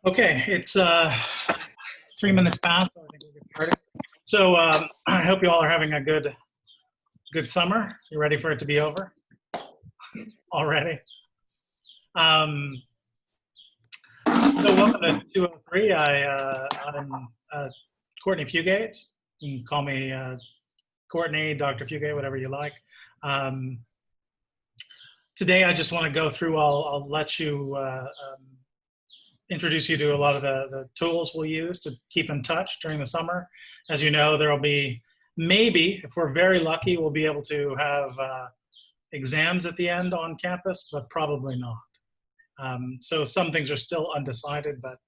Okay, it's 3 minutes past, so I think we'll get started. So I hope you all are having a good summer. You ready for it to be over already? So welcome to 203. I'm Courtney Fugate. You can call me Courtney, Dr. Fugate, whatever you like. Today I just want to go through, I'll let you introduce you to a lot of the tools we'll use to keep in touch during the summer. As you know, there will be, maybe, if we're very lucky, we'll be able to have exams at the end on campus, but probably not. So some things are still undecided, but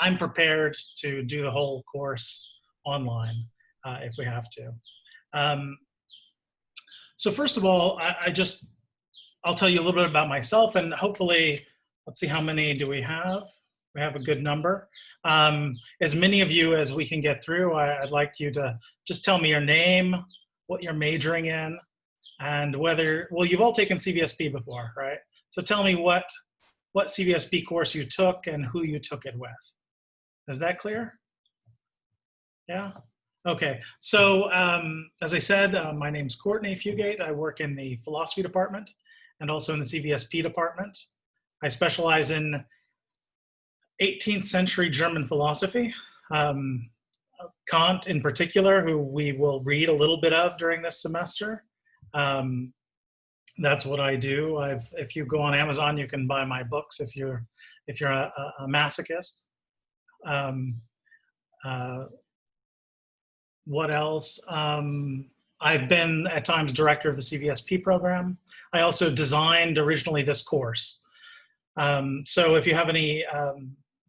I'm prepared to do the whole course online if we have to. So first of all, I'll tell you a little bit about myself, and hopefully, let's see, how many do we have? We have a good number. As many of you as we can get through, I'd like you to just tell me your name, what you're majoring in, and whether, well, you've all taken CVSP before, right? So tell me what CVSP course you took and who you took it with. Is that clear? Yeah? Okay, so as I said, my name's Courtney Fugate. I work in the philosophy department and also in the CVSP department. I specialize in 18th century German philosophy, Kant in particular, who we will read a little bit of during this semester. That's what I do. If you go on Amazon, you can buy my books if you're a masochist. What else? I've been at times director of the CVSP program. I also designed originally this course. So if you have any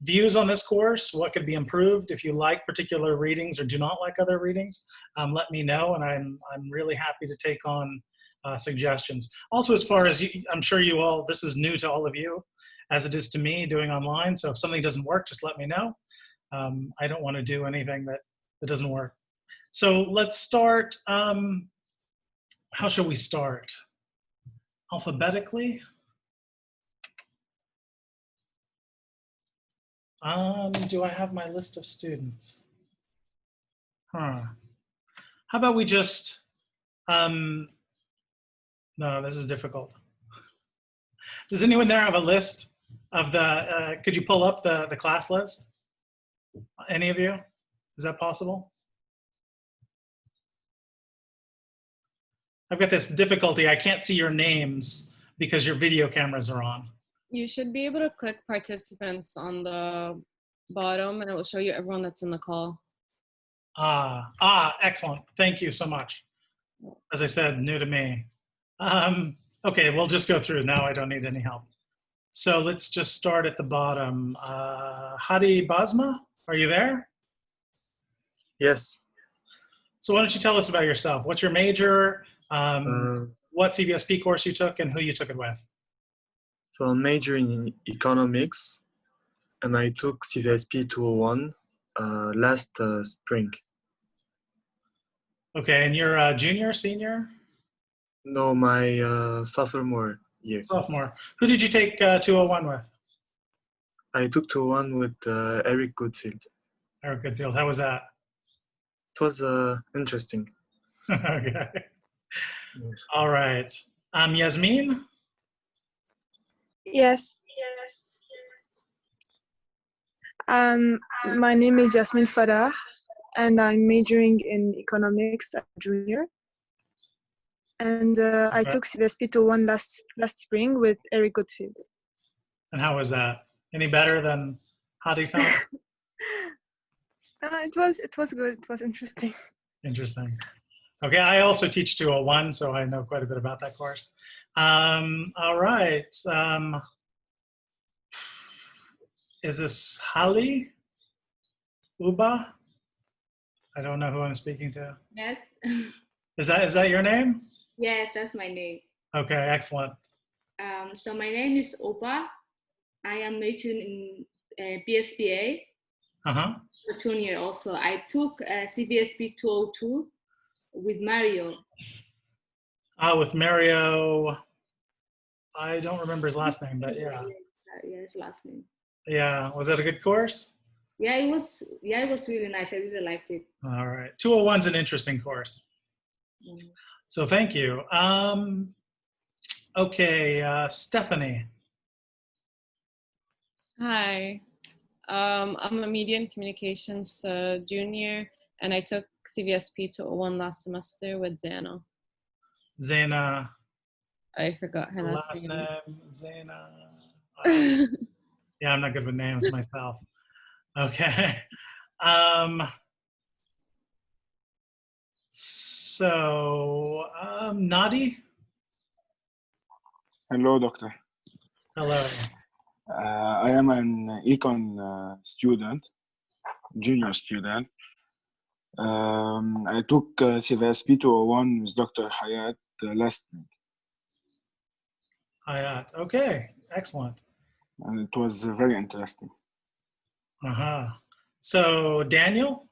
views on this course, what could be improved, if you like particular readings or do not like other readings, let me know, and I'm really happy to take on suggestions. Also, as far as I'm sure you all, this is new to all of you, as it is to me doing online. So if something doesn't work, just let me know. I don't want to do anything that doesn't work. So let's start. How shall we start? Alphabetically? Do I have my list of students? Huh. How about we just, no, this is difficult. Does anyone there have a list of the, could you pull up the class list? Any of you? Is that possible? I've got this difficulty. I can't see your names because your video cameras are on. You should be able to click participants on the bottom and it will show you everyone that's in the call. Excellent. Thank you so much. As I said, new to me. Okay, we'll just go through. Now I don't need any help. So let's just start at the bottom. Hadi Basma, are you there? Yes. So why don't you tell us about yourself? What's your major? What CVSP course you took and who you took it with? So I'm majoring in economics, and I took CVSP 201 last spring. Okay, and you're a junior, senior? No, my sophomore year. Sophomore. Who did you take 201 with? I took 201 with Eric Goodfield. Eric Goodfield. How was that? It was interesting. Okay. Yes. All right. Yasmin? Yes. My name is Yasmin Farah, and I'm majoring in economics at junior. And I took CVSP 201 last spring with Eric Goodfield. And how was that? Any better than Hadi found? It was good. It was interesting. Interesting. Okay, I also teach 201, so I know quite a bit about that course. All right. Is this Hali? Uba? I don't know who I'm speaking to. Yes. Is that your name? Yes, that's my name. Okay, excellent. So my name is Opa. I am majoring in BSBA. Uh-huh. Junior also. I took CVSP 202 with Mario. With Mario, I don't remember his last name, but yeah. yeah, his last name. Yeah. Was that a good course? Yeah, it was. Yeah, it was really nice. I really liked it. All right. 201's an interesting course. Mm. So thank you. Okay, Stephanie. Hi. I'm a media and communications junior, and I took CVSP 201 last semester with Zana. Zaina. I forgot her last name. Zaina. Yeah, I'm not good with names myself. Okay. Nadi. Hello, doctor. Hello. I am an econ student, junior student. I took CVSP 201 with Dr. Hayat last week, Hayat. Okay. Excellent. and it was very interesting. Uh-huh. So Daniel.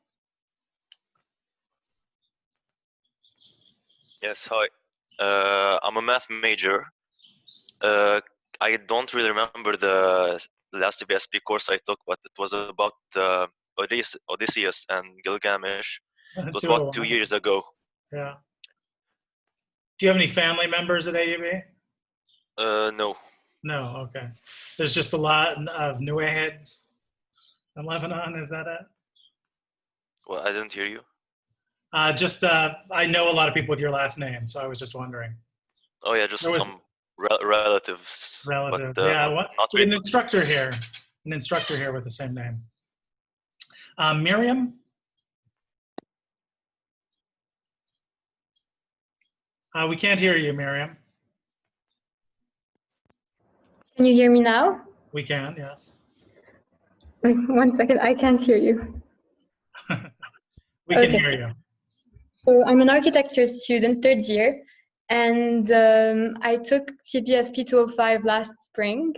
Yes, hi. I'm a math major. I don't really remember the last CVSP course I took, but it was about Odysseus and Gilgamesh. It was about 2 201. years ago. Yeah. Do you have any family members at AUB? No. No. Okay. There's just a lot of new heads in Lebanon. Is that it? Well, I didn't hear you. I know a lot of people with your last name, so I was just wondering. Oh yeah, just There was- some relatives. Relative. But, Yeah. not We have really. an instructor here. An instructor here with the same name. Miriam. We can't hear you, Miriam. Can you hear me now? We can. Yes. Wait, 1 second, I can't hear you. We can Okay. hear you. So I'm an architecture student, third year, and I took CVSP 205 last spring,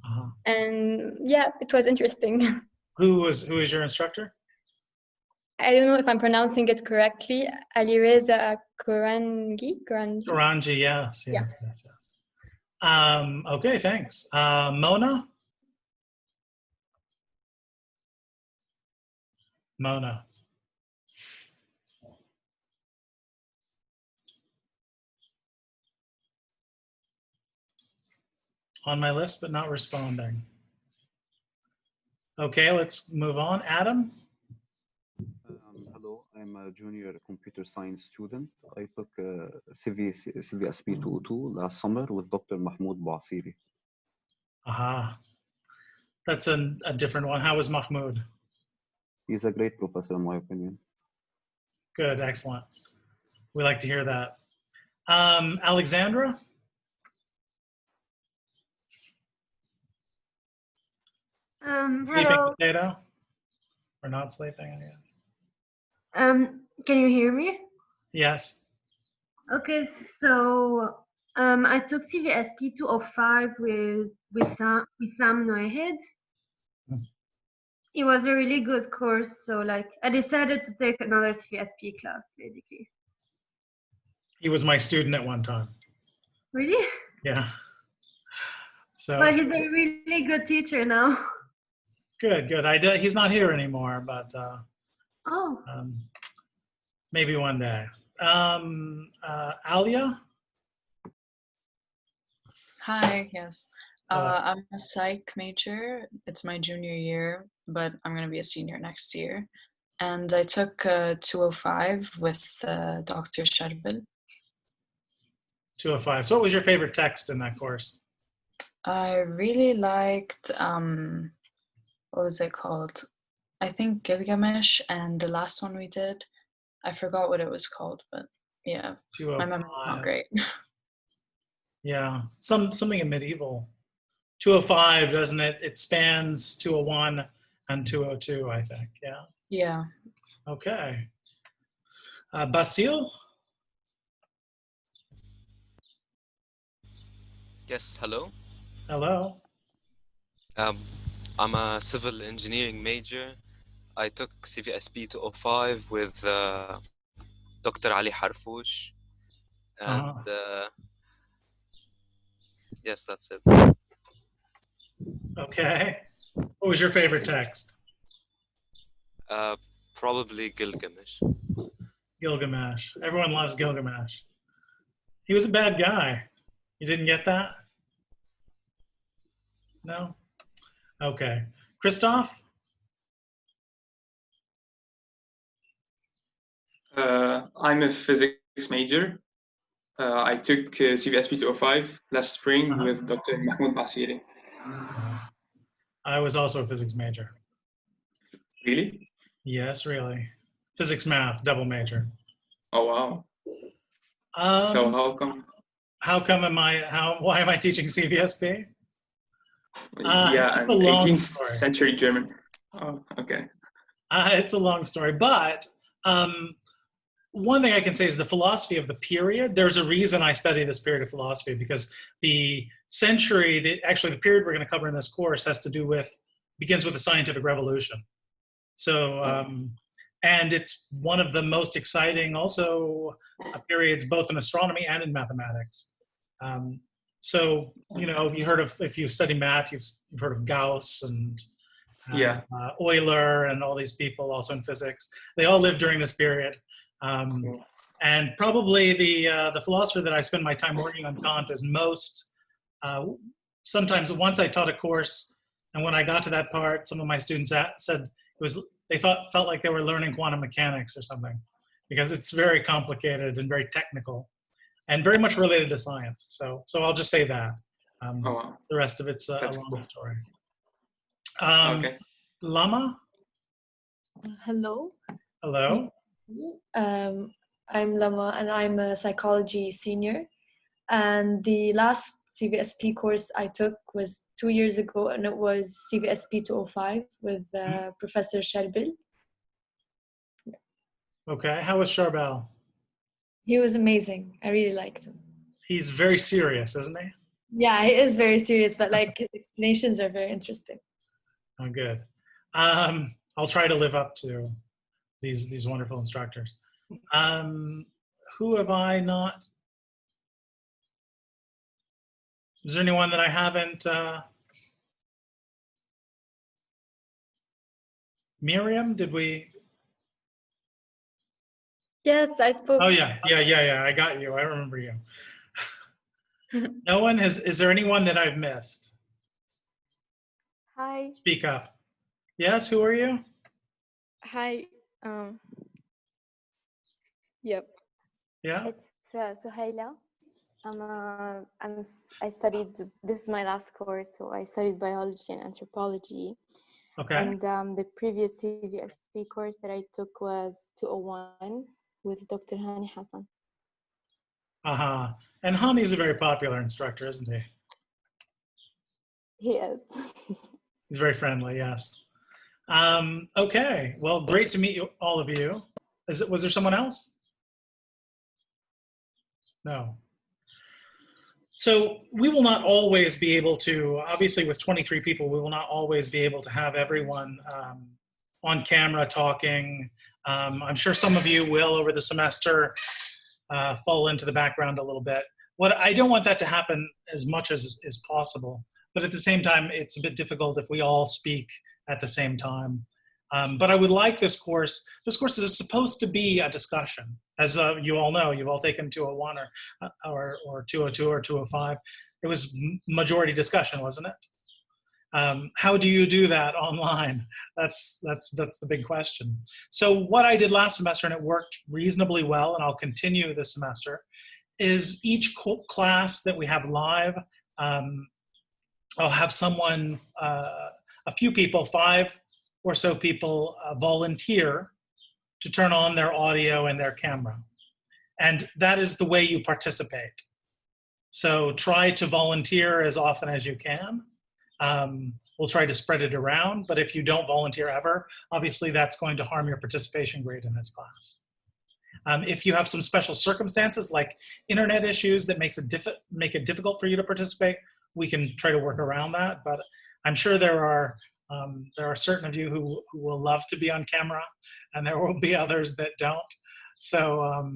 Uh-huh. and yeah, it was interesting. Who is your instructor? I don't know if I'm pronouncing it correctly. Alireza Korangi? Karanji. Yes. Yeah. Yes. Yes. Yes. Okay. Thanks. Mona. Mona. On my list, but not responding. Okay, let's move on. Adam. Hello, I'm a junior computer science student. I took CVSP 202 last summer with Dr. Mahmoud Bouasiri. Aha. That's a different one. How was Mahmoud? He's a great professor, in my opinion. Good, excellent. We like to hear that. Alexandra? Sleeping Hello. potato? Or not sleeping, I guess. Can you hear me? Yes. Okay, so I took CVSP 205 with Sam Noehed. Hmm. It was a really good course, so like I decided to take another CVSP class, basically. He was my student at one time. Really? Yeah. So But he's a really good teacher now. good. He's not here anymore, but Oh. maybe one day. Alia? Hi, yes. Hello. I'm a psych major. It's my junior year, but I'm going to be a senior next year. And I took 205 with Dr. Sharbil. 205. So what was your favorite text in that course? I really liked, what was it called? I think Gilgamesh, and the last one we did, I forgot what it was called, but yeah, my memory's not 205. great. Yeah, something in medieval. 205, doesn't it? It spans 201 and 202, I think. Yeah. Yeah. Okay. Basil? Yes, hello. Hello. I'm a civil engineering major. I took CVSP 205 with Dr. Ali Harfouch. And yes, that's it. Okay. What was your favorite text? Probably Gilgamesh. Gilgamesh. Everyone loves Gilgamesh. He was a bad guy. You didn't get that? No? Okay. Christoph? I'm a physics major. I took CVSP 205 last spring with Dr. Mahmoud Basiri. I was also a physics major. Really? Yes, really. Physics math, double major. Oh, wow. So why am I teaching CVSP? Yeah, It's a long 18th story. century German. Oh, okay. It's a long story, but one thing I can say is the philosophy of the period. There's a reason I study this period of philosophy, because the century, actually the period we're going to cover in this course begins with the scientific revolution. So, and it's one of the most exciting also periods, both in astronomy and in mathematics. So, you know, if you study math, you've heard of Gauss and Euler and all these people also in physics. They all lived during this period. And probably the philosopher that I spend my time working on Kant is most, sometimes once I taught a course, and when I got to that part, some of my students said they felt like they were learning quantum mechanics or something, because it's very complicated and very technical and very much related to science. So I'll just say that. The rest of it's a long story. Okay. Lama? Hello. Hello. I'm Lama and I'm a psychology senior. And the last CVSP course I took was 2 years ago, and it was CVSP 205 with Professor Sharbil. Okay, how was Charbel? He was amazing. I really liked him. He's very serious, isn't he? Yeah, he is very serious, but like his explanations are very interesting. Oh, good. I'll try to live up to these wonderful instructors. Who have I not? Is there anyone that I haven't? Miriam, did we? Yes, I spoke. Oh yeah. I got you. I remember you. No one has. Is there anyone that I've missed? Hi. Speak up. Yes. Who are you? Hi. Yep. Yeah. It's Suhaila. I studied. This is my last course, so I studied biology and anthropology. Okay. And the previous CVSP course that I took was 201 with Dr. Hani Hassan. And Hani's a very popular instructor, isn't he? He is. He's very friendly. Yes. Okay. Well, great to meet all of you. Was there someone else? No. So we will not always be able to, obviously with 23 people, we will not always be able to have everyone on camera talking. I'm sure some of you will over the semester fall into the background a little bit. I don't want that to happen as much as is possible, but at the same time, it's a bit difficult if we all speak at the same time. But I would like this course. This course is supposed to be a discussion. As you all know, you've all taken 201 or 202 or 205. It was majority discussion, wasn't it? How do you do that online? That's the big question. So what I did last semester, and it worked reasonably well, and I'll continue this semester, is each class that we have live, I'll have someone, a few people, 5 or so people volunteer to turn on their audio and their camera. And that is the way you participate. So try to volunteer as often as you can. We'll try to spread it around, but if you don't volunteer ever, obviously that's going to harm your participation grade in this class. If you have some special circumstances like internet issues that make it difficult for you to participate, we can try to work around that. But I'm sure there are certain of you who will love to be on camera, and there will be others that don't. So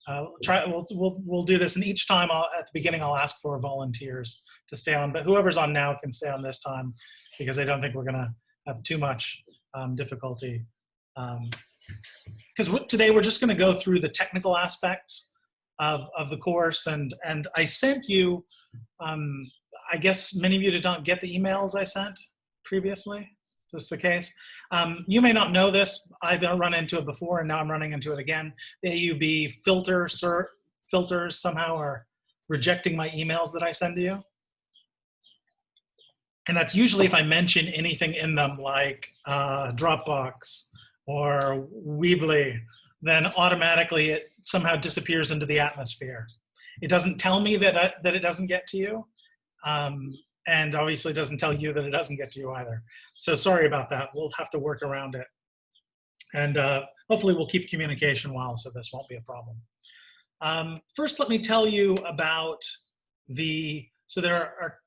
We'll do this, and each time at the beginning I'll ask for volunteers to stay on, but whoever's on now can stay on this time because I don't think we're gonna have too much difficulty. Because today we're just gonna go through the technical aspects of the course, and I sent you, I guess many of you did not get the emails I sent previously. Is this the case? You may not know this. I've run into it before, and now I'm running into it again. The AUB filters somehow are rejecting my emails that I send to you. And that's usually if I mention anything in them like Dropbox or Weebly, then automatically it somehow disappears into the atmosphere. It doesn't tell me that it doesn't get to you. And obviously doesn't tell you that it doesn't get to you either. So sorry about that. We'll have to work around it. And hopefully we'll keep communication well, so this won't be a problem. First, let me tell you about so there are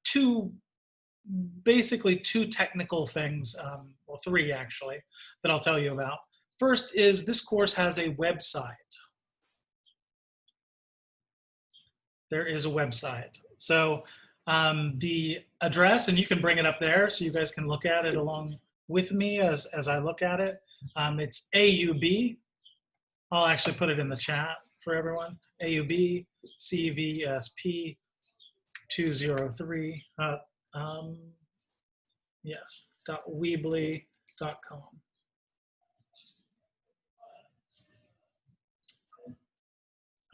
basically two technical things, well, three actually, that I'll tell you about. First is this course has a website. There is a website. So the address, and you can bring it up there so you guys can look at it along with me as I look at it. It's AUB. I'll actually put it in the chat for everyone. AUB CVSP 203. Yes. .weebly.com.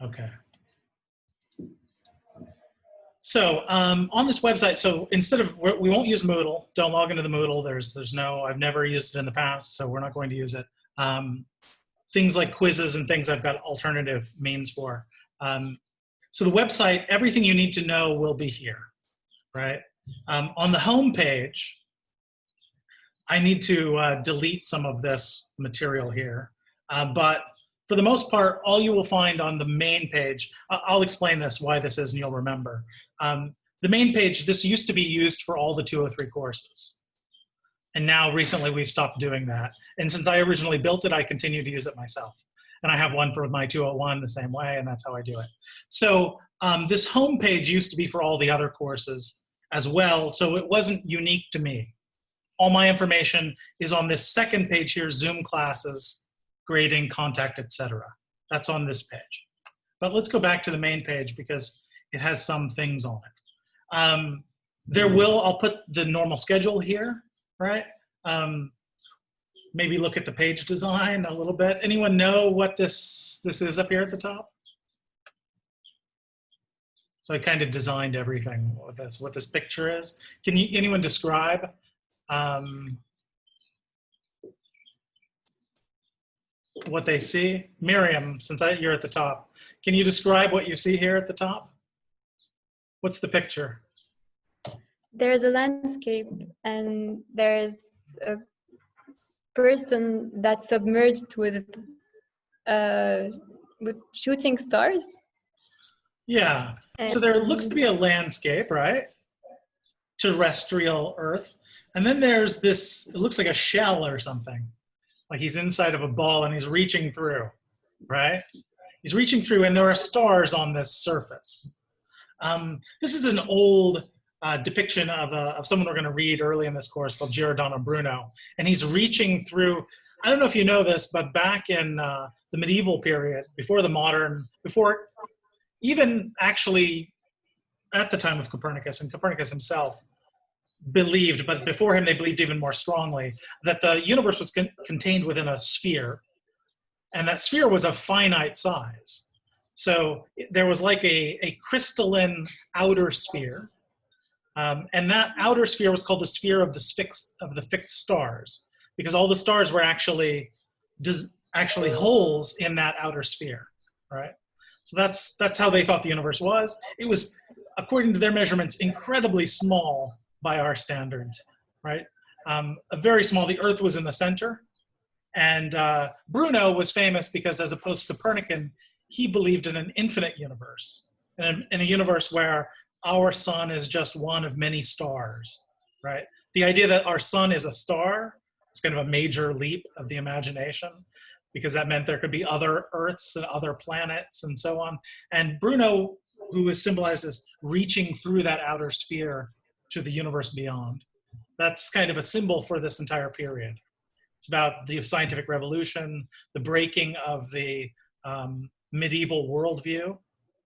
Okay. So on this website, so instead of, we won't use Moodle. Don't log into the Moodle. There's no, I've never used it in the past, so we're not going to use it. Things like quizzes and things I've got alternative means for. So the website, everything you need to know will be here, right? On the home page, I need to delete some of this material here. But for the most part, all you will find on the main page, I'll explain this, why this is, and you'll remember. The main page, this used to be used for all the 203 courses. And now recently we've stopped doing that. And since I originally built it, I continue to use it myself. And I have one for my 201 the same way, and that's how I do it. So this home page used to be for all the other courses as well, so it wasn't unique to me. All my information is on this second page here, Zoom classes, grading, contact, etc. That's on this page. But let's go back to the main page because it has some things on it. I'll put the normal schedule here, right? Maybe look at the page design a little bit. Anyone know what this is up here at the top? So I kind of designed everything with this, what this picture is. Can anyone describe what they see? Miriam, since you're at the top, can you describe what you see here at the top? What's the picture? There's a landscape and there's a person that's submerged with shooting stars. Yeah, so there looks to be a landscape, right? Terrestrial Earth. And then there's this, it looks like a shell or something. Like he's inside of a ball and he's reaching through, right? He's reaching through and there are stars on this surface. This is an old depiction of someone we're gonna read early in this course called Giordano Bruno. And he's reaching through, I don't know if you know this, but back in the medieval period, before the modern, before even actually at the time of Copernicus, and Copernicus himself believed, but before him they believed even more strongly, that the universe was contained within a sphere, and that sphere was of finite size. So there was like a crystalline outer sphere, and that outer sphere was called the sphere of the fixed stars, because all the stars were actually holes in that outer sphere, right? So that's how they thought the universe was. It was, according to their measurements, incredibly small by our standards, right? Very small. The Earth was in the center. And Bruno was famous because as a post-Copernican, he believed in an infinite universe, in a universe where our sun is just one of many stars, right? The idea that our sun is a star is kind of a major leap of the imagination. because that meant there could be other Earths and other planets and so on. And Bruno, who is symbolized as reaching through that outer sphere to the universe beyond. That's kind of a symbol for this entire period. It's about the scientific revolution, the breaking of the medieval worldview,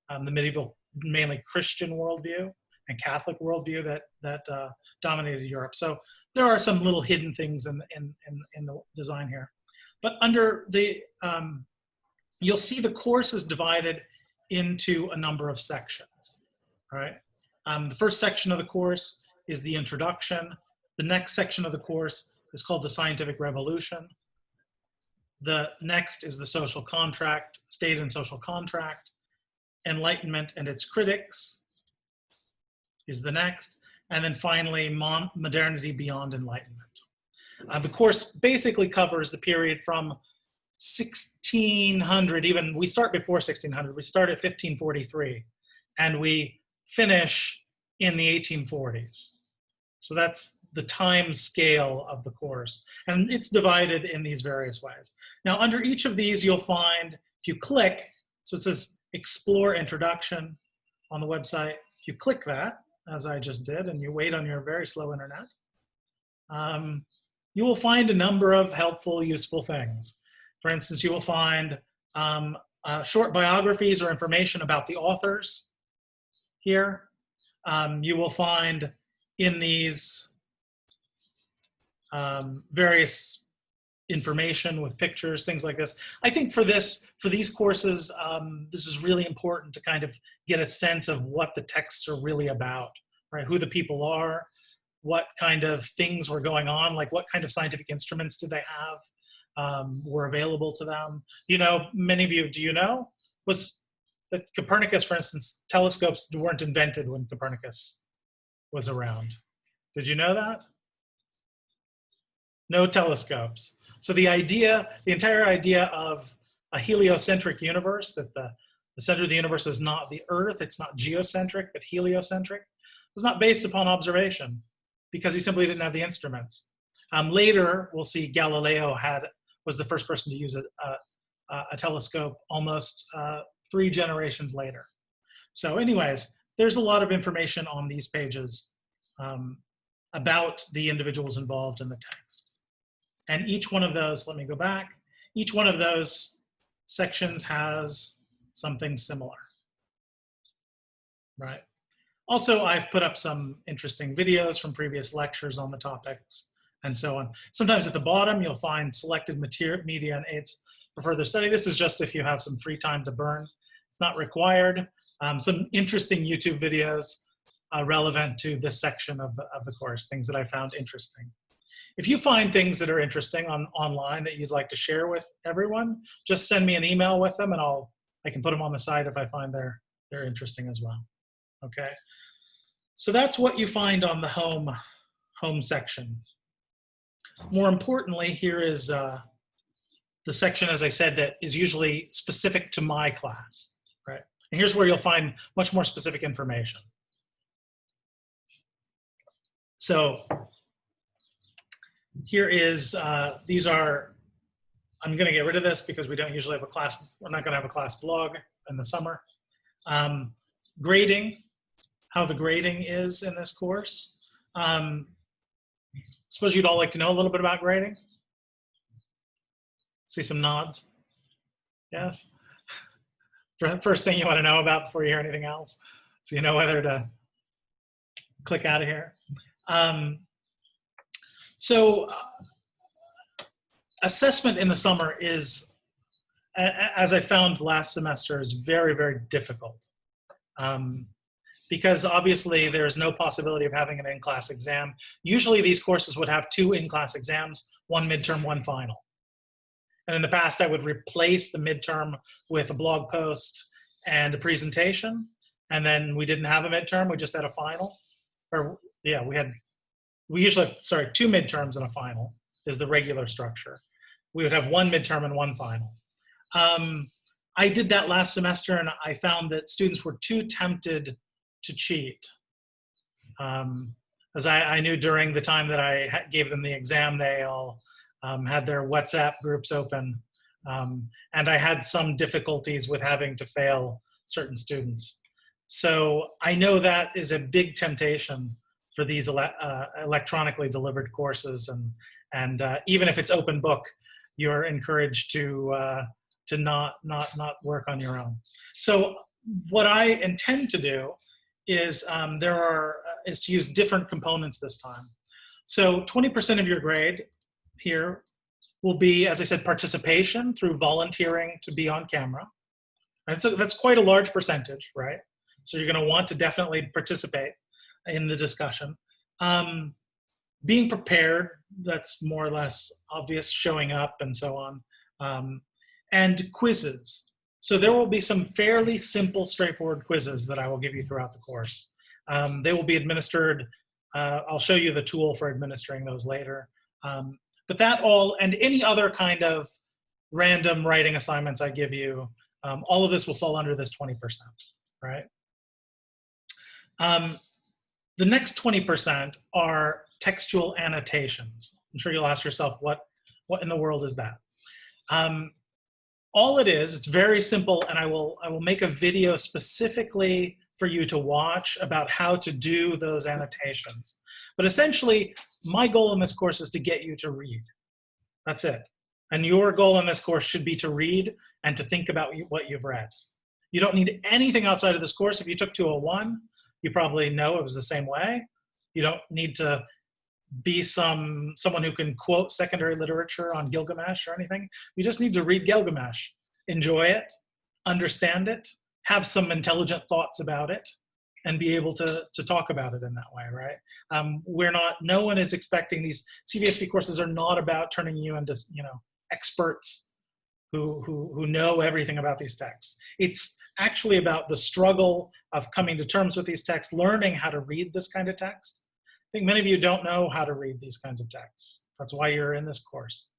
the medieval, mainly Christian worldview and Catholic worldview that dominated Europe. So there are some little hidden things in the design here. But under the, you'll see the course is divided into a number of sections, right? The first section of the course is the introduction. The next section of the course is called the scientific revolution. The next is the social contract, state and social contract. Enlightenment and its critics is the next. And then finally, modernity beyond enlightenment. The course basically covers the period from 1600, even we start before 1600, we start at 1543, and we finish in the 1840s. So that's the time scale of the course. And it's divided in these various ways. Now, under each of these, you'll find, if you click, so it says Explore Introduction on the website. If you click that, as I just did, and you wait on your very slow internet, you will find a number of helpful, useful things. For instance, you will find short biographies or information about the authors here. You will find in these various information with pictures, things like this. I think for these courses, this is really important to kind of get a sense of what the texts are really about, right? Who the people are, what kind of things were going on, like what kind of scientific instruments did they have, were available to them. You know, many of you, do you know, was that Copernicus, for instance, telescopes weren't invented when Copernicus was around. Did you know that? No telescopes. So the entire idea of a heliocentric universe, that the center of the universe is not the Earth, it's not geocentric, but heliocentric, was not based upon observation because he simply didn't have the instruments. Later, we'll see Galileo was the first person to use a telescope almost 3 generations later. So anyways, there's a lot of information on these pages about the individuals involved in the text. And each one of those, let me go back, each one of those sections has something similar, right? Also, I've put up some interesting videos from previous lectures on the topics and so on. Sometimes at the bottom, you'll find selected media and aids for further study. This is just if you have some free time to burn. It's not required. Some interesting YouTube videos relevant to this section of the course, things that I found interesting. If you find things that are interesting online that you'd like to share with everyone, just send me an email with them and I can put them on the site if I find they're interesting as well. Okay, so that's what you find on the home section. More importantly, here is the section, as I said, that is usually specific to my class, right? And here's where you'll find much more specific information. So here is, these are, I'm going to get rid of this because we don't usually have a class, we're not going to have a class blog in the summer. Grading, how the grading is in this course. Suppose you'd all like to know a little bit about grading? See some nods? Yes? First thing you want to know about before you hear anything else, so you know whether to click out of here. Assessment in the summer is, as I found last semester, is very, very difficult. Because obviously there's no possibility of having an in-class exam. Usually these courses would have 2 in-class exams, 1 midterm, 1 final. And in the past, I would replace the midterm with a blog post and a presentation. And then we didn't have a midterm, we just had a final. Or yeah, we usually have, 2 midterms and a final is the regular structure. We would have 1 midterm and 1 final. I did that last semester and I found that students were too tempted to cheat. As I knew during the time that I gave them the exam, they all had their WhatsApp groups open And I had some difficulties with having to fail certain students. So I know that is a big temptation for these electronically delivered courses, and even if it's open book, you're encouraged to not work on your own. So what I intend to do is is to use different components this time. So 20% of your grade here will be, as I said, participation through volunteering to be on camera. And so that's quite a large percentage, right? So you're going to want to definitely participate in the discussion. Being prepared, that's more or less obvious, showing up and so on. And quizzes. So there will be some fairly simple, straightforward quizzes that I will give you throughout the course. They will be administered. I'll show you the tool for administering those later. But that all, and any other kind of random writing assignments I give you, all of this will fall under this 20%, right? The next 20% are textual annotations. I'm sure you'll ask yourself, what in the world is that? All it is, it's very simple, and I will make a video specifically for you to watch about how to do those annotations. But essentially, my goal in this course is to get you to read. That's it. And your goal in this course should be to read and to think about what you've read. You don't need anything outside of this course. If you took 201, you probably know it was the same way. You don't need to be someone who can quote secondary literature on Gilgamesh or anything. You just need to read Gilgamesh, enjoy it, understand it, have some intelligent thoughts about it, and be able to talk about it in that way, right? No one is expecting, these CVSP courses are not about turning you into, experts who know everything about these texts. It's actually about the struggle of coming to terms with these texts, learning how to read this kind of text. I think many of you don't know how to read these kinds of texts. That's why you're in this course.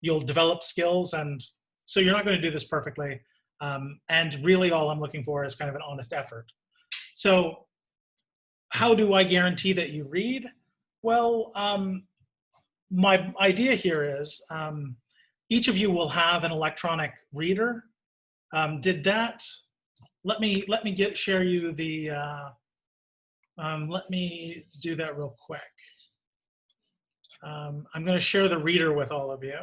You'll develop skills, and so you're not going to do this perfectly. And really all I'm looking for is kind of an honest effort. So how do I guarantee that you read? Well, my idea here is each of you will have an electronic reader. Let me share you the, let me do that real quick. I'm going to share the reader with all of you.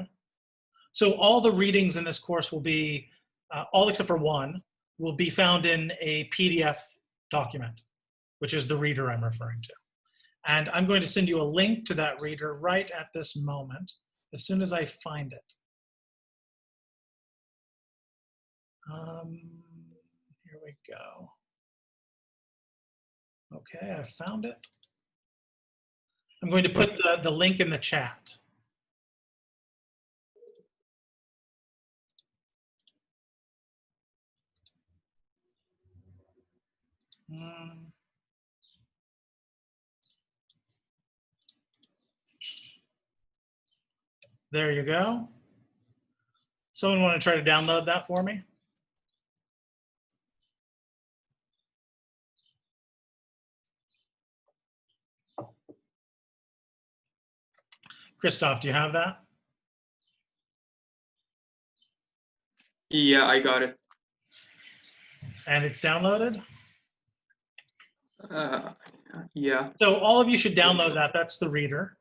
So all the readings in this course will be, all except for one, will be found in a PDF document, which is the reader I'm referring to. And I'm going to send you a link to that reader right at this moment, as soon as I find it. Here we go. Okay, I found it. I'm going to put the link in the chat. There you go. Someone want to try to download that for me? Christoph, do you have that? Yeah, I got it. And it's downloaded? Yeah. So all of you should download that. That's the reader.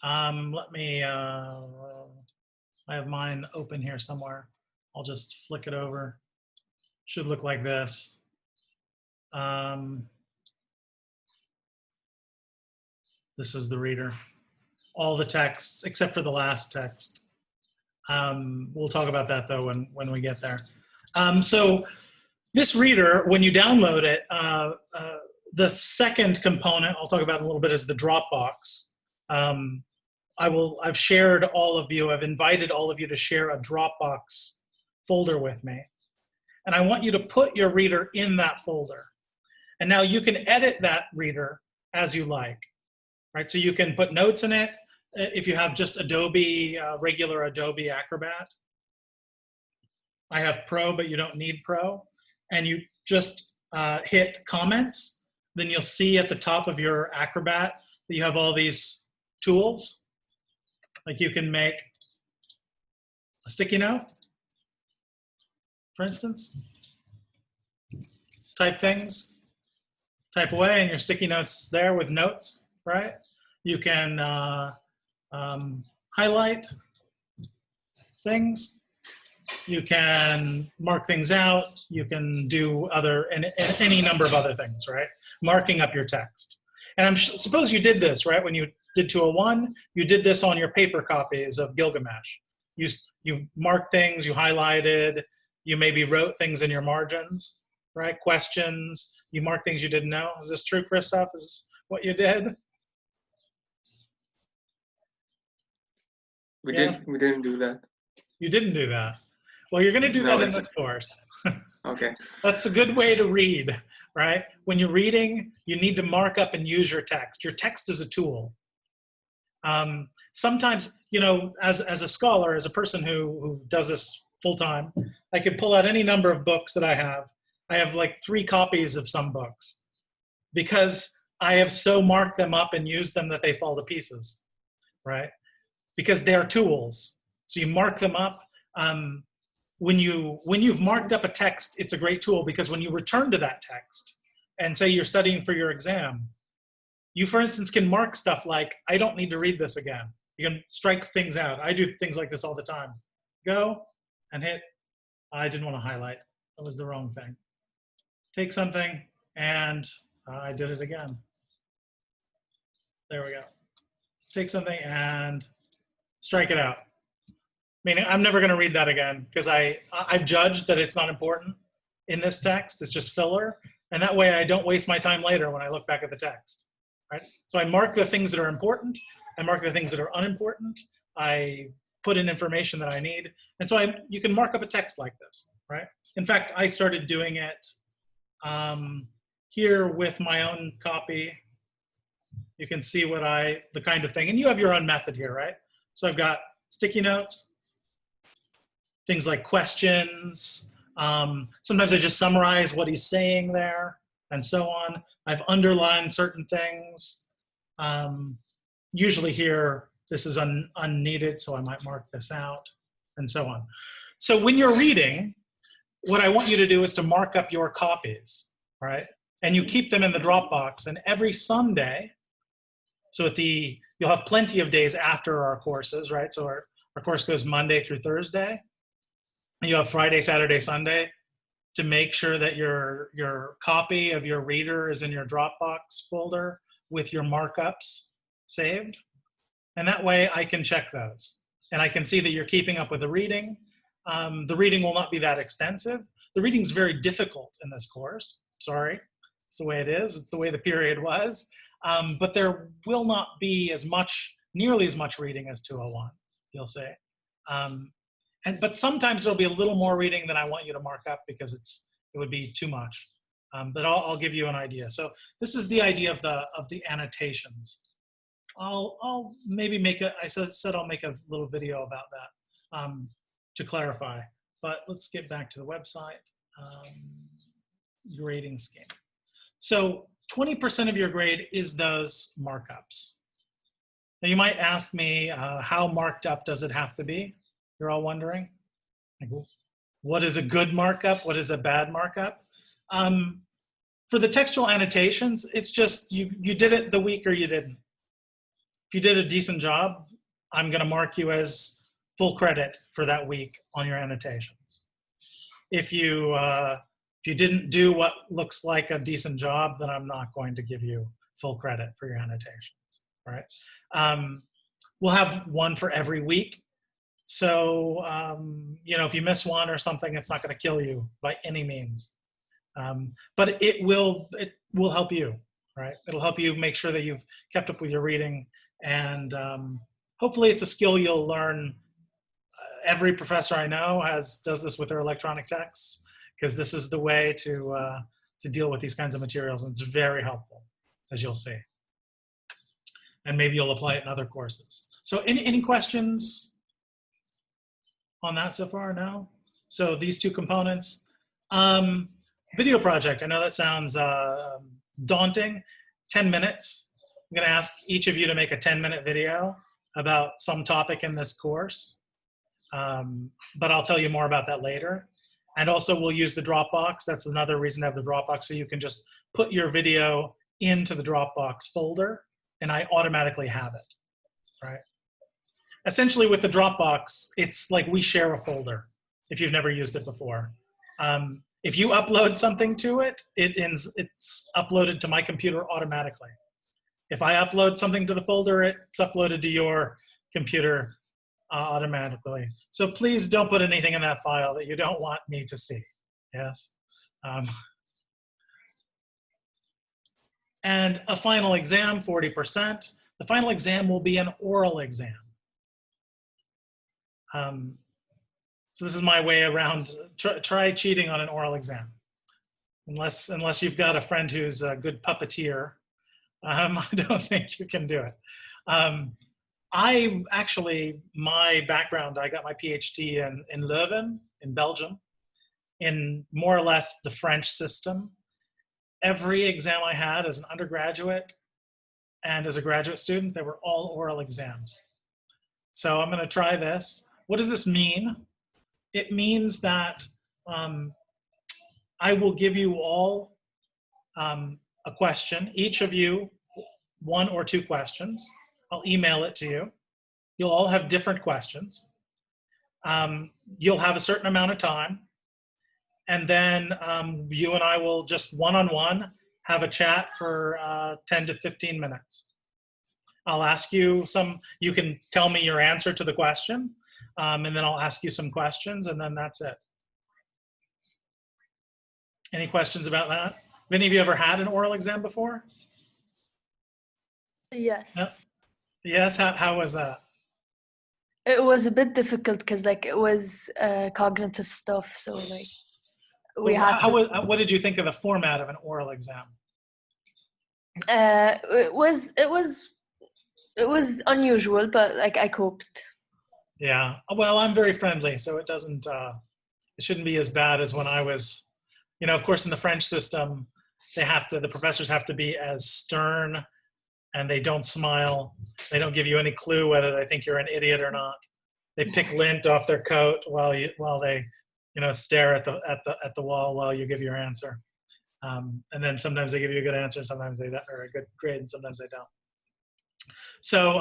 Let me, I have mine open here somewhere. I'll just flick it over. Should look like this. This is the reader. All the texts, except for the last text. We'll talk about that though when we get there. So this reader, when you download it, the second component I'll talk about in a little bit is the Dropbox. I've shared all of you, I've invited all of you to share a Dropbox folder with me. And I want you to put your reader in that folder. And now you can edit that reader as you like, right? So you can put notes in it if you have just Adobe, regular Adobe Acrobat. I have Pro, but you don't need Pro. And you just hit comments. Then you'll see at the top of your Acrobat that you have all these tools. Like you can make a sticky note, for instance. Type things, type away, and your sticky notes there with notes, right? You can highlight things. You can mark things out. You can do any number of other things, right? Marking up your text. And suppose you did this, right? When you did 201, you did this on your paper copies of Gilgamesh. You marked things, you highlighted, you maybe wrote things in your margins, right? Questions, you mark things you didn't know. Is this true, Christoph? Is this what you did? We didn't do that. You didn't do that. Well, you're going to do No, that in this course. Okay. That's a good way to read, right? When you're reading, you need to mark up and use your text. Your text is a tool. Sometimes, you know, as a scholar, as a person who does this full time, I could pull out any number of books that I have. I have like 3 copies of some books because I have so marked them up and used them that they fall to pieces, right? Because they are tools. So you mark them up. When you've marked up a text, it's a great tool because when you return to that text and say you're studying for your exam, you, for instance, can mark stuff like, I don't need to read this again. You can strike things out. I do things like this all the time. Go and hit, I didn't want to highlight. That was the wrong thing. Take something and I did it again. There we go. Take something and strike it out. Meaning I'm never going to read that again because I've judged that it's not important in this text. It's just filler. And that way I don't waste my time later when I look back at the text. Right? So I mark the things that are important. I mark the things that are unimportant. I put in information that I need. And so you can mark up a text like this, right? In fact, I started doing it here with my own copy. You can see the kind of thing, and you have your own method here, right? So I've got sticky notes, things like questions. Sometimes I just summarize what he's saying there and so on. I've underlined certain things. Usually here, this is unneeded, so I might mark this out and so on. So when you're reading, what I want you to do is to mark up your copies, right? And you keep them in the Dropbox, and every Sunday, so you'll have plenty of days after our courses, right? So our course goes Monday through Thursday. And you have Friday, Saturday, Sunday to make sure that your copy of your reader is in your Dropbox folder with your markups saved. And that way I can check those. And I can see that you're keeping up with the reading. The reading will not be that extensive. The reading's very difficult in this course. Sorry, it's the way it is. It's the way the period was. But there will not be nearly as much reading as 201, you'll say. But sometimes there'll be a little more reading than I want you to mark up because it would be too much. But I'll give you an idea. So this is the idea of the annotations. I'll maybe I said I'll make a little video about that to clarify. But let's get back to the website. Grading scheme. So 20% of your grade is those markups. Now you might ask me, how marked up does it have to be? You're all wondering, what is a good markup? What is a bad markup? For the textual annotations, it's just you did it the week or you didn't. If you did a decent job, I'm going to mark you as full credit for that week on your annotations. If you didn't do what looks like a decent job, then I'm not going to give you full credit for your annotations, right? We'll have one for every week. So, if you miss one or something, it's not going to kill you by any means. But it will help you, right? It'll help you make sure that you've kept up with your reading. And hopefully it's a skill you'll learn. Every professor I know does this with their electronic texts, because this is the way to deal with these kinds of materials. And it's very helpful, as you'll see. And maybe you'll apply it in other courses. So any questions on that so far? No? So these two components. Video project, I know that sounds daunting. 10 minutes. I'm going to ask each of you to make a 10-minute video about some topic in this course. But I'll tell you more about that later. And also we'll use the Dropbox. That's another reason to have the Dropbox, so you can just put your video into the Dropbox folder and I automatically have it, right? Essentially with the Dropbox, it's like we share a folder if you've never used it before. If you upload something to it, it's uploaded to my computer automatically. If I upload something to the folder, it's uploaded to your computer automatically. So please don't put anything in that file that you don't want me to see, yes? And a final exam, 40%. The final exam will be an oral exam. So this is my way around, try cheating on an oral exam. Unless you've got a friend who's a good puppeteer, I don't think you can do it. I actually, my background, I got my PhD in Leuven, in Belgium, in more or less the French system. Every exam I had as an undergraduate and as a graduate student, they were all oral exams. So I'm gonna try this. What does this mean? It means that I will give you all a question, each of you 1 or 2 questions. I'll email it to you. You'll all have different questions. You'll have a certain amount of time. And then you and I will just one-on-one have a chat for 10 to 15 minutes. I'll ask you you can tell me your answer to the question, and then I'll ask you some questions, and then that's it. Any questions about that? Have any of you ever had an oral exam before? Yes. No? Yes, how was that? It was a bit difficult because like it was cognitive stuff, so like we had to, what did you think of the format of an oral exam? it was unusual, but like I coped. Yeah, well, I'm very friendly, so it doesn't, it shouldn't be as bad as when I was, you know, of course in the French system, the professors have to be as stern, and they don't smile. They don't give you any clue whether they think you're an idiot or not. They pick lint off their coat while they, you know, stare at the wall while you give your answer. And then sometimes they give you a good answer, sometimes they don't, or a good grade, and sometimes they don't. So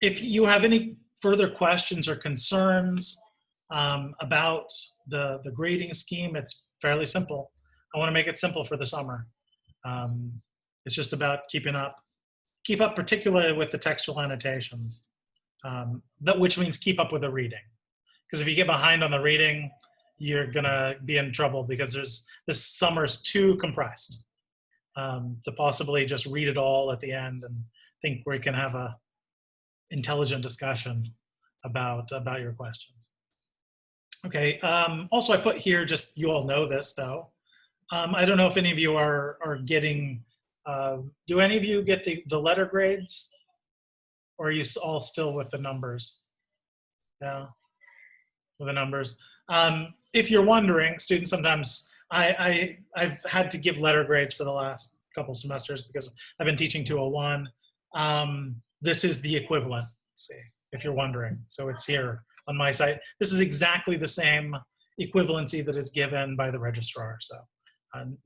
if you have any further questions or concerns about the grading scheme, it's fairly simple. I want to make it simple for the summer. It's just about keep up particularly with the textual annotations, which means keep up with the reading. Because if you get behind on the reading, you're gonna be in trouble because this summer is too compressed to possibly just read it all at the end and think we can have a intelligent discussion about your questions. Okay, also I put here, just you all know this though, I don't know if any of you are getting, do any of you get the letter grades, or are you all still with the numbers? Yeah, with the numbers. If you're wondering, students, sometimes I've had to give letter grades for the last couple semesters because I've been teaching 201. This is the equivalent, see, if you're wondering. So it's here on my site. This is exactly the same equivalency that is given by the registrar. So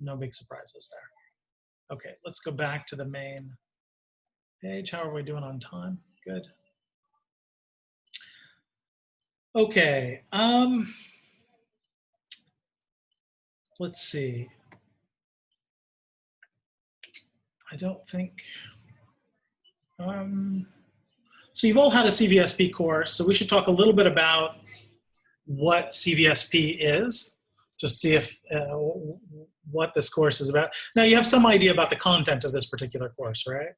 no big surprises there. Okay, let's go back to the main page. How are we doing on time? Good. Okay, let's see. I don't think, so you've all had a CVSP course, so we should talk a little bit about what CVSP is, just see if what this course is about. Now you have some idea about the content of this particular course, right?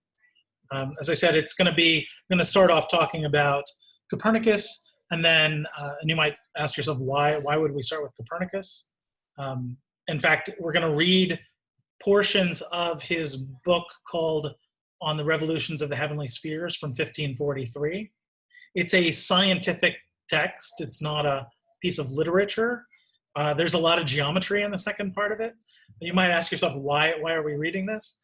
As I said, it's going to start off talking about Copernicus, and then and you might ask yourself, why would we start with Copernicus? In fact, we're going to read portions of his book called On the Revolutions of the Heavenly Spheres from 1543. It's a scientific text. It's not a piece of literature. There's a lot of geometry in the second part of it. You might ask yourself, why are we reading this?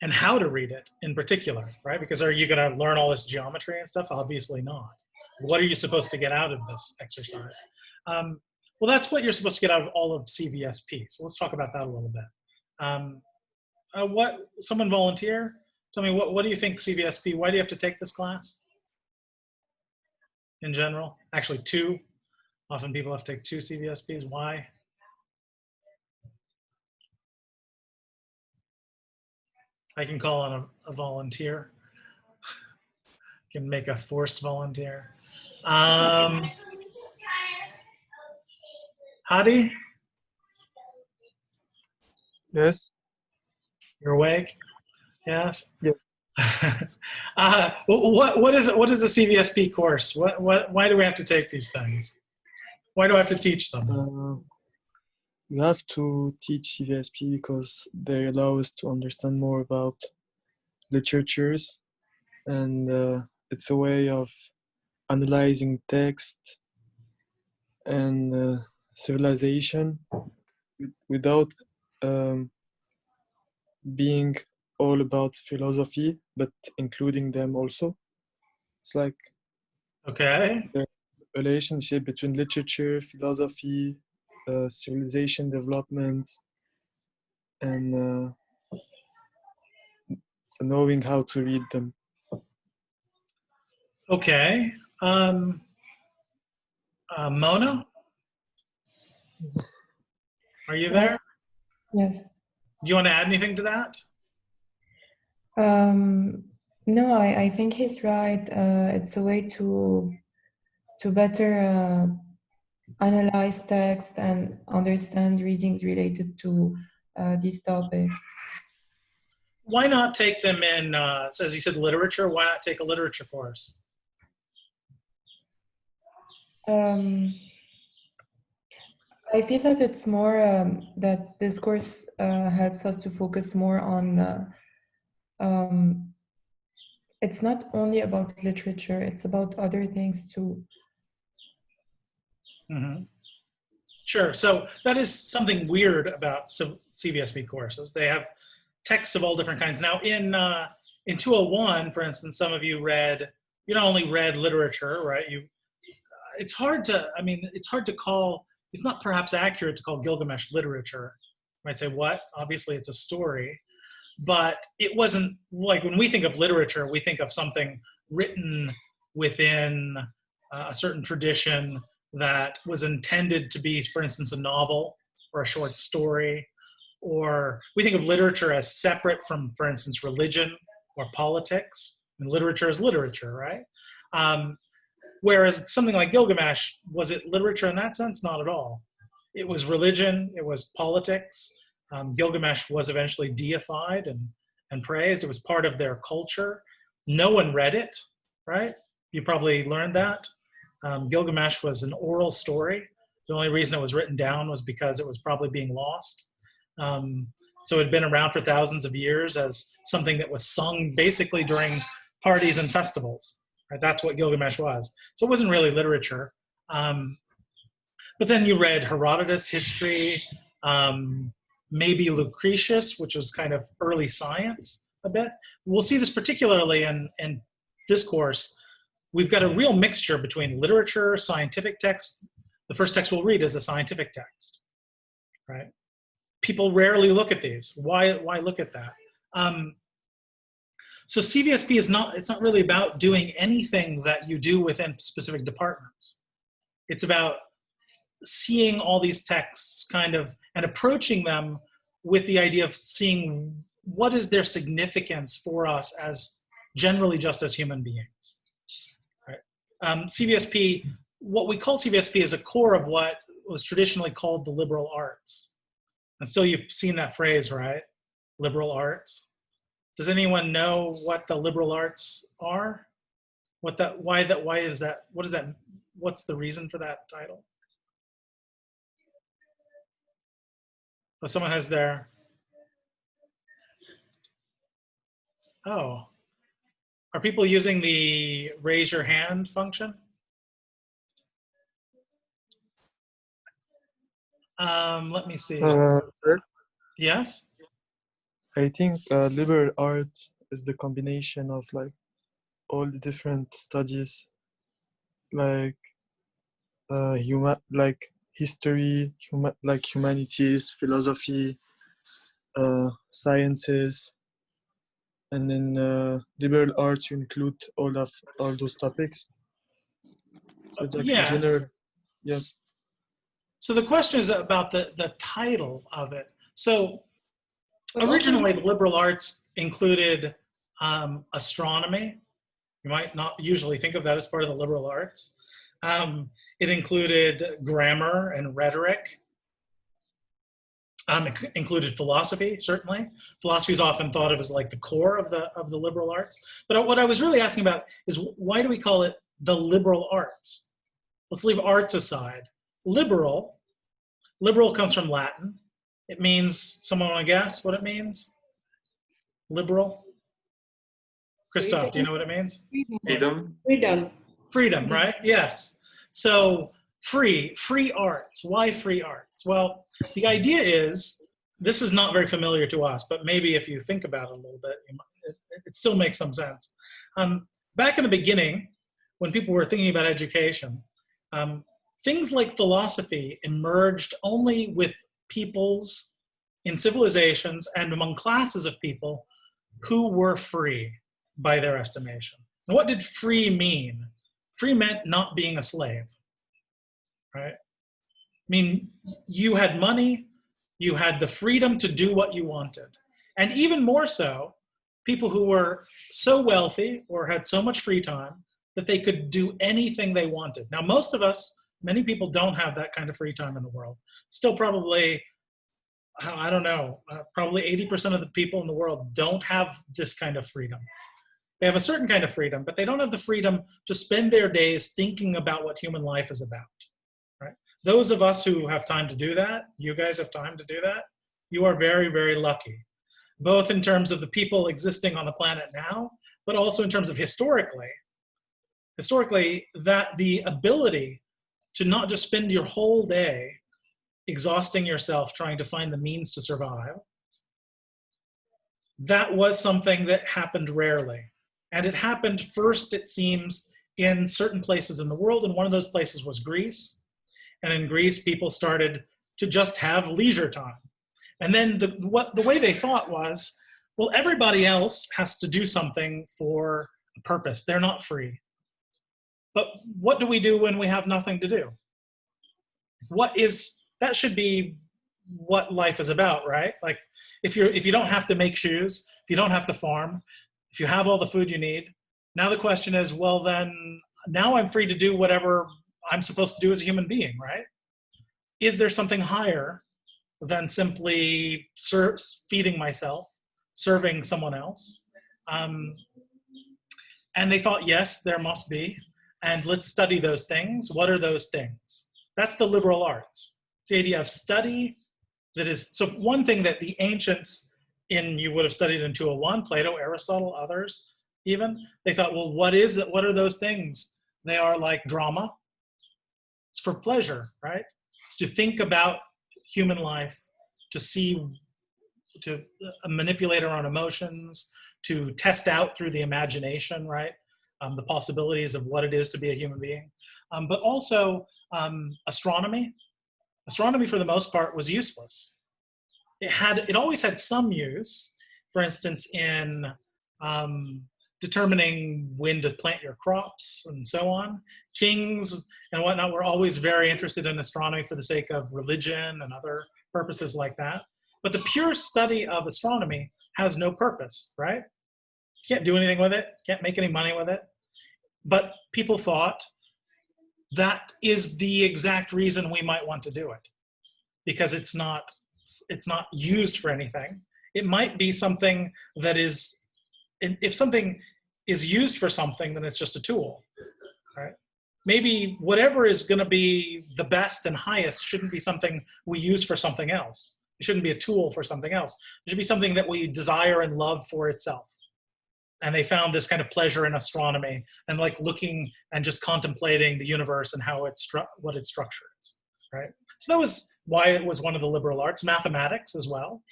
and how to read it in particular, right? Because are you going to learn all this geometry and stuff? Obviously not. What are you supposed to get out of this exercise? Well, that's what you're supposed to get out of all of CVSP. So let's talk about that a little bit. Someone volunteer? Tell me, what do you think CVSP, why do you have to take this class in general? Actually, two. Often people have to take two CVSPs. Why? I can call on a volunteer. Can make a forced volunteer. Hadi? Yes. You're awake? Yes. Yeah. What is a CVSP course? Why do we have to take these things? Why do I have to teach them? We have to teach CVSP because they allow us to understand more about literatures, and it's a way of analyzing text and civilization without being all about philosophy, but including them also. It's like okay, the relationship between literature, philosophy, civilization development, and knowing how to read them. Okay. Mona? Are you there? Yes. Do you want to add anything to that? No, I think he's right. It's a way to better analyze text and understand readings related to these topics. Why not take them in, as you said, literature? Why not take a literature course? I feel that it's more that this course helps us to focus more on it's not only about literature, it's about other things too. Mm-hmm. Sure. So that is something weird about CVSP courses. They have texts of all different kinds. Now, in 201, for instance, some of you not only read literature, right? It's hard to call. It's not perhaps accurate to call Gilgamesh literature. You might say, what? Obviously, it's a story. But it wasn't like when we think of literature, we think of something written within a certain tradition that was intended to be, for instance, a novel or a short story. Or we think of literature as separate from, for instance, religion or politics. And literature is literature, right? Whereas something like Gilgamesh, was it literature in that sense? Not at all. It was religion, it was politics. Gilgamesh was eventually deified and praised. It was part of their culture. No one read it, right? You probably learned that. Gilgamesh was an oral story. The only reason it was written down was because it was probably being lost. So it had been around for thousands of years as something that was sung basically during parties and festivals. Right? That's what Gilgamesh was. So it wasn't really literature. But then you read Herodotus' history, maybe Lucretius, which was kind of early science a bit. We'll see this particularly in this course. We've got a real mixture between literature, scientific text. The first text we'll read is a scientific text, right? People rarely look at these. Why look at that? So CVSP it's not really about doing anything that you do within specific departments. It's about seeing all these texts kind of and approaching them with the idea of seeing what is their significance for us as generally just as human beings. Right? CVSP, what we call CVSP is a core of what was traditionally called the liberal arts. And still you've seen that phrase, right? Liberal arts. Does anyone know what the liberal arts are? Why is that? What's the reason for that title? Oh, someone has their, oh. Are people using the raise your hand function? Let me see. Sure. Yes? I think liberal art is the combination of like all the different studies, like like history, like humanities, philosophy, sciences, and in liberal arts you include all those topics. So it's like a Yes. general, yes. So the question is about the title of it. So But originally, the liberal arts included astronomy. You might not usually think of that as part of the liberal arts. It included grammar and rhetoric. It included philosophy, certainly. Philosophy is often thought of as like the core of the liberal arts. But what I was really asking about is why do we call it the liberal arts? Let's leave arts aside. Liberal comes from Latin. It means, someone want to guess what it means? Liberal? Christoph, do you know what it means? Freedom. Freedom. Freedom, right? Yes. So free arts. Why free arts? Well, the idea is, this is not very familiar to us, but maybe if you think about it a little bit, it still makes some sense. Back in the beginning, when people were thinking about education, things like philosophy emerged only with peoples in civilizations and among classes of people who were free by their estimation. And what did free mean? Free meant not being a slave, right? I mean, you had money, you had the freedom to do what you wanted. And even more so, people who were so wealthy or had so much free time that they could do anything they wanted. Now, most of us, many people don't have that kind of free time in the world. Still probably, I don't know, probably 80% of the people in the world don't have this kind of freedom. They have a certain kind of freedom, but they don't have the freedom to spend their days thinking about what human life is about, right? Those of us who have time to do that, you guys have time to do that, you are very, very lucky, both in terms of the people existing on the planet now, but also in terms of historically, that the ability to not just spend your whole day exhausting yourself trying to find the means to survive, that was something that happened rarely. And it happened first, it seems, in certain places in the world, and one of those places was Greece. And in Greece, people started to just have leisure time. And then the way they thought was, well, everybody else has to do something for a purpose. They're not free. But what do we do when we have nothing to do? That should be what life is about, right? Like if you don't have to make shoes, if you don't have to farm, if you have all the food you need, now the question is, well then, now I'm free to do whatever I'm supposed to do as a human being, right? Is there something higher than simply feeding myself, serving someone else? And they thought, yes, there must be. And let's study those things. What are those things? That's the liberal arts. It's the idea of study that is, so one thing that the ancients you would have studied in 201, Plato, Aristotle, others even, they thought, well, what is it? What are those things? They are like drama. It's for pleasure, right? It's to think about human life, to manipulate our own emotions, to test out through the imagination, right? The possibilities of what it is to be a human being. But also astronomy. Astronomy, for the most part, was useless. It always had some use, for instance, in determining when to plant your crops and so on. Kings and whatnot were always very interested in astronomy for the sake of religion and other purposes like that. But the pure study of astronomy has no purpose, right? You can't do anything with it, can't make any money with it. But people thought that is the exact reason we might want to do it, because it's not used for anything. It might be something that is, if something is used for something, then it's just a tool, right? Maybe whatever is going to be the best and highest shouldn't be something we use for something else. It shouldn't be a tool for something else. It should be something that we desire and love for itself. And they found this kind of pleasure in astronomy and like looking and just contemplating the universe and how what its structure is, right? So that was why it was one of the liberal arts. Mathematics as well.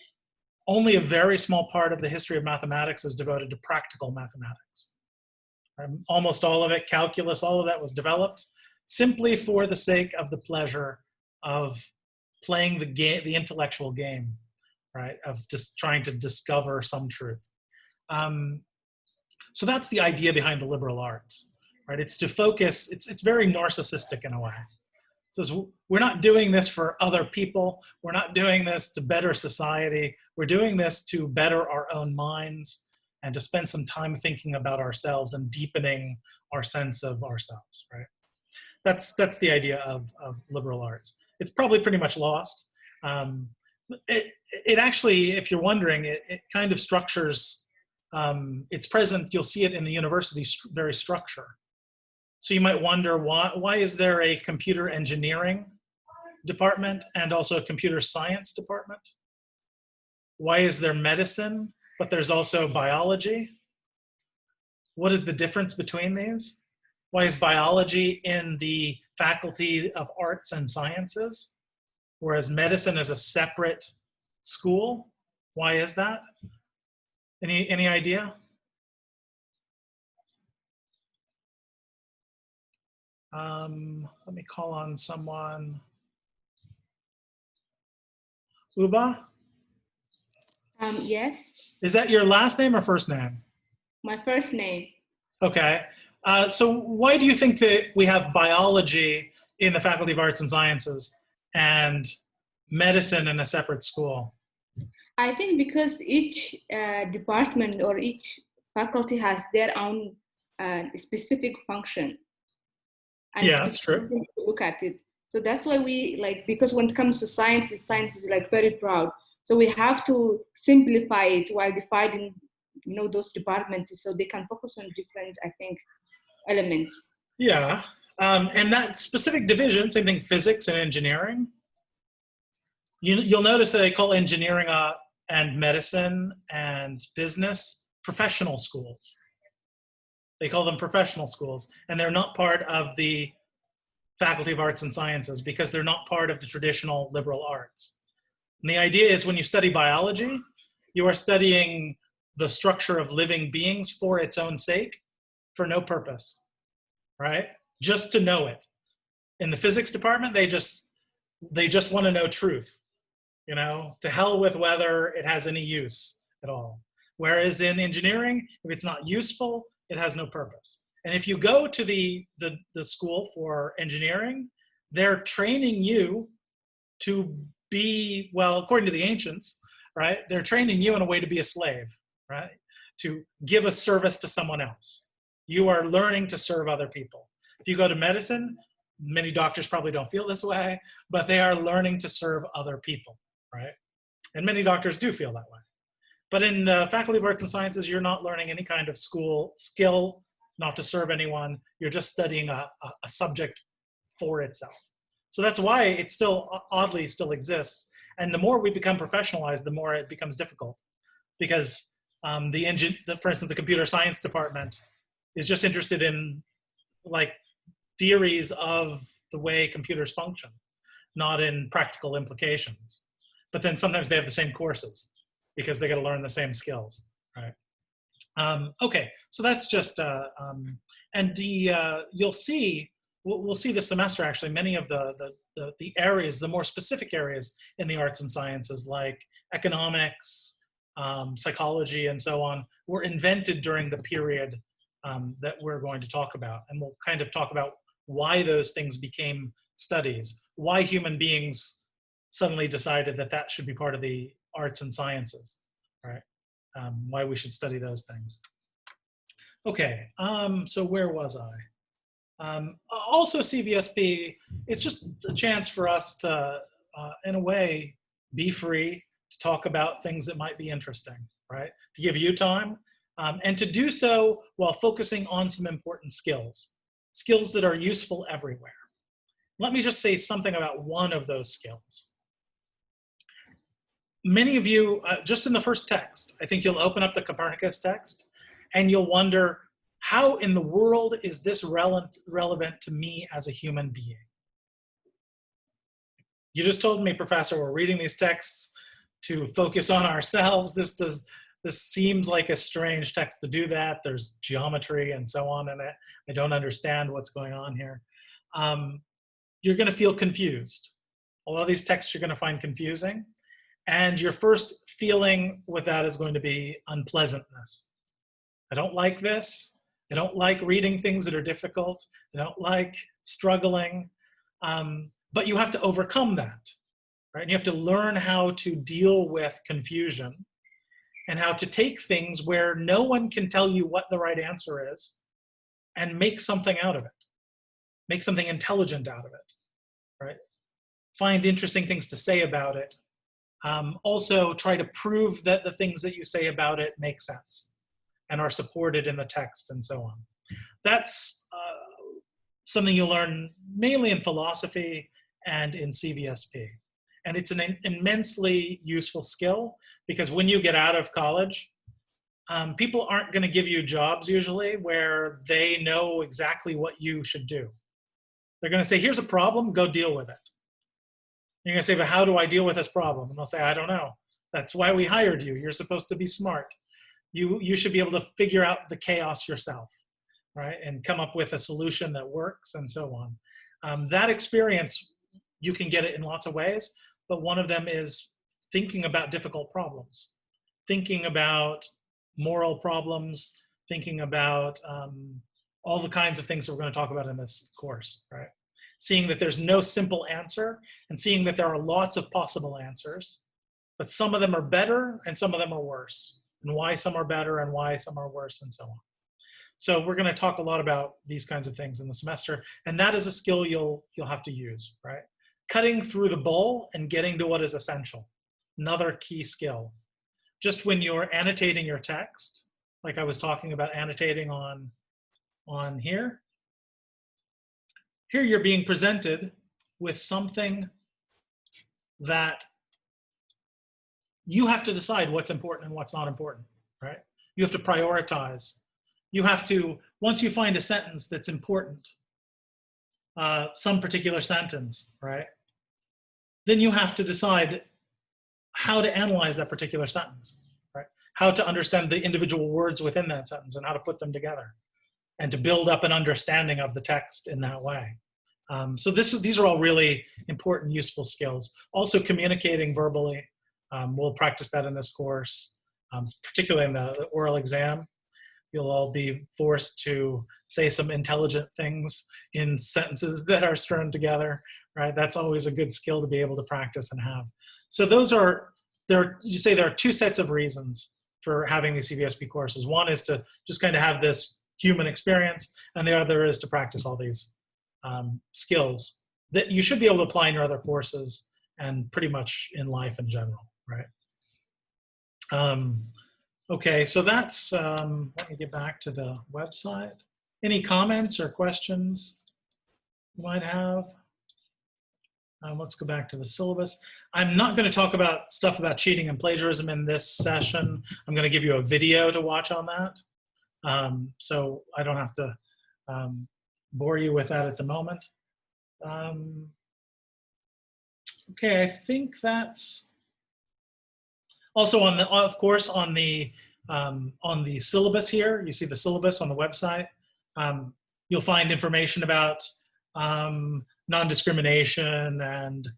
only a very small part of the history of mathematics is devoted to practical mathematics. Almost all of it, calculus, all of that was developed simply for the sake of the pleasure of playing the game, the intellectual game, right? Of just trying to discover some truth. So that's the idea behind the liberal arts, right? It's to focus, it's very narcissistic in a way. It says, we're not doing this for other people. We're not doing this to better society. We're doing this to better our own minds and to spend some time thinking about ourselves and deepening our sense of ourselves, right? That's the idea of liberal arts. It's probably pretty much lost. It actually, if you're wondering, it kind of structures, it's present, you'll see it in the university very structure. So you might wonder, why is there a computer engineering department and also a computer science department? Why is there medicine, but there's also biology? What is the difference between these? Why is biology in the Faculty of Arts and Sciences, whereas medicine is a separate school? Why is that? Any idea? Let me call on someone. Uba? Yes, Is that your last name or first name? my first name. Okay. So why do you think that we have biology in the Faculty of Arts and Sciences and medicine in a separate school? I think because each department or each faculty has their own specific function. And Yeah, that's true. to look at it. So that's why we like, because when it comes to science is like very broad. So we have to simplify it while dividing, those departments so they can focus on different, I think, elements. Yeah. And that specific division, same thing, physics and engineering. You'll notice that they call engineering and medicine and business professional schools. They call them professional schools, and they're not part of the Faculty of Arts and Sciences because they're not part of the traditional liberal arts. And the idea is when you study biology, you are studying the structure of living beings for its own sake, for no purpose, right? Just to know it. In the physics department, they just want to know truth, to hell with whether it has any use at all. Whereas in engineering, if it's not useful, it has no purpose. And if you go to the school for engineering, they're training you to be, well, according to the ancients, right? They're training you in a way to be a slave, right? To give a service to someone else. You are learning to serve other people. If you go to medicine, many doctors probably don't feel this way, but they are learning to serve other people, right? And many doctors do feel that way. But in the Faculty of Arts and Sciences, you're not learning any kind of school skill, not to serve anyone. You're just studying a subject for itself. So that's why it still, oddly, still exists. And the more we become professionalized, the more it becomes difficult. Because for instance, the computer science department is just interested in like theories of the way computers function, not in practical implications. But then sometimes they have the same courses because they got to learn the same skills, right? Okay, so that's just, you'll see, we'll see this semester actually, many of the areas, the more specific areas in the arts and sciences like economics, psychology, and so on, were invented during the period that we're going to talk about. And we'll kind of talk about why those things became studies, why human beings suddenly decided that that should be part of the arts and sciences, right? Why we should study those things. Okay, so where was I? Also CVSP, it's just a chance for us to, in a way, be free to talk about things that might be interesting, right? To give you time, and to do so while focusing on some important skills that are useful everywhere. Let me just say something about one of those skills. Many of you, just in the first text, I think you'll open up the Copernicus text and you'll wonder, how in the world is this relevant to me as a human being? You just told me, Professor, we're reading these texts to focus on ourselves. This seems like a strange text to do that. There's geometry and so on in it. I don't understand what's going on here. You're going to feel confused. A lot of these texts you're going to find confusing. And your first feeling with that is going to be unpleasantness. I don't like this. I don't like reading things that are difficult. I don't like struggling. But you have to overcome that, right? And you have to learn how to deal with confusion and how to take things where no one can tell you what the right answer is and make something out of it. Make something intelligent out of it, right? Find interesting things to say about it. Also try to prove that the things that you say about it make sense and are supported in the text and so on. That's something you'll learn mainly in philosophy and in CVSP. And it's an immensely useful skill because when you get out of college, people aren't going to give you jobs usually where they know exactly what you should do. They're going to say, here's a problem, go deal with it. You're going to say, but how do I deal with this problem? And they'll say, I don't know. That's why we hired you. You're supposed to be smart. You should be able to figure out the chaos yourself, right? And come up with a solution that works and so on. That experience, you can get it in lots of ways, but one of them is thinking about difficult problems, thinking about moral problems, thinking about all the kinds of things that we're going to talk about in this course, right? Seeing that there's no simple answer and seeing that there are lots of possible answers, but some of them are better and some of them are worse, and why some are better and why some are worse and so on. So we're going to talk a lot about these kinds of things in the semester, and that is a skill you'll have to use, right? Cutting through the bull and getting to what is essential. Another key skill. Just when you're annotating your text, like I was talking about annotating on here, here you're being presented with something that you have to decide what's important and what's not important, right? You have to prioritize. You have to, once you find a sentence that's important, some particular sentence, right? Then you have to decide how to analyze that particular sentence, right? How to understand the individual words within that sentence and how to put them together and to build up an understanding of the text in that way. So these are all really important, useful skills. Also communicating verbally. We'll practice that in this course, particularly in the oral exam. You'll all be forced to say some intelligent things in sentences that are strung together, right? That's always a good skill to be able to practice and have. So you say there are two sets of reasons for having these CVSP courses. One is to just kind of have this human experience, and the other is to practice all these skills that you should be able to apply in your other courses and pretty much in life in general, right? Okay, so that's, let me get back to the website. Any comments or questions you might have? Let's go back to the syllabus. I'm not going to talk about stuff about cheating and plagiarism in this session. I'm going to give you a video to watch on that. So I don't have to bore you with that at the moment. Okay, I think that's also on the, of course, on the syllabus here. You see the syllabus on the website. You'll find information about non-discrimination and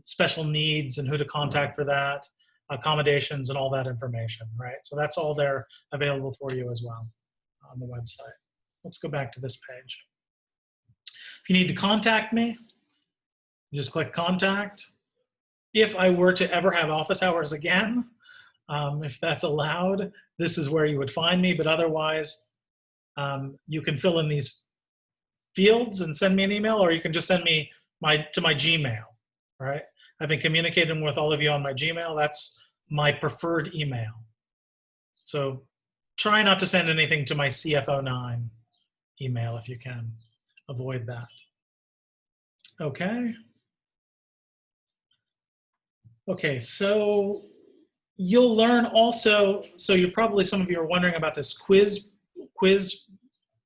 special needs and who to contact for that, accommodations and all that information, right? So that's all there available for you as well on the website. Let's go back to this page. If you need to contact me, you just click contact. If I were to ever have office hours again, if that's allowed, this is where you would find me, but otherwise you can fill in these fields and send me an email, or you can just send me to my Gmail, right? I've been communicating with all of you on my Gmail. That's my preferred email. So try not to send anything to my CF09 email if you can. Avoid that. Okay. Okay, so you'll learn also, so you're probably, some of you are wondering about this quiz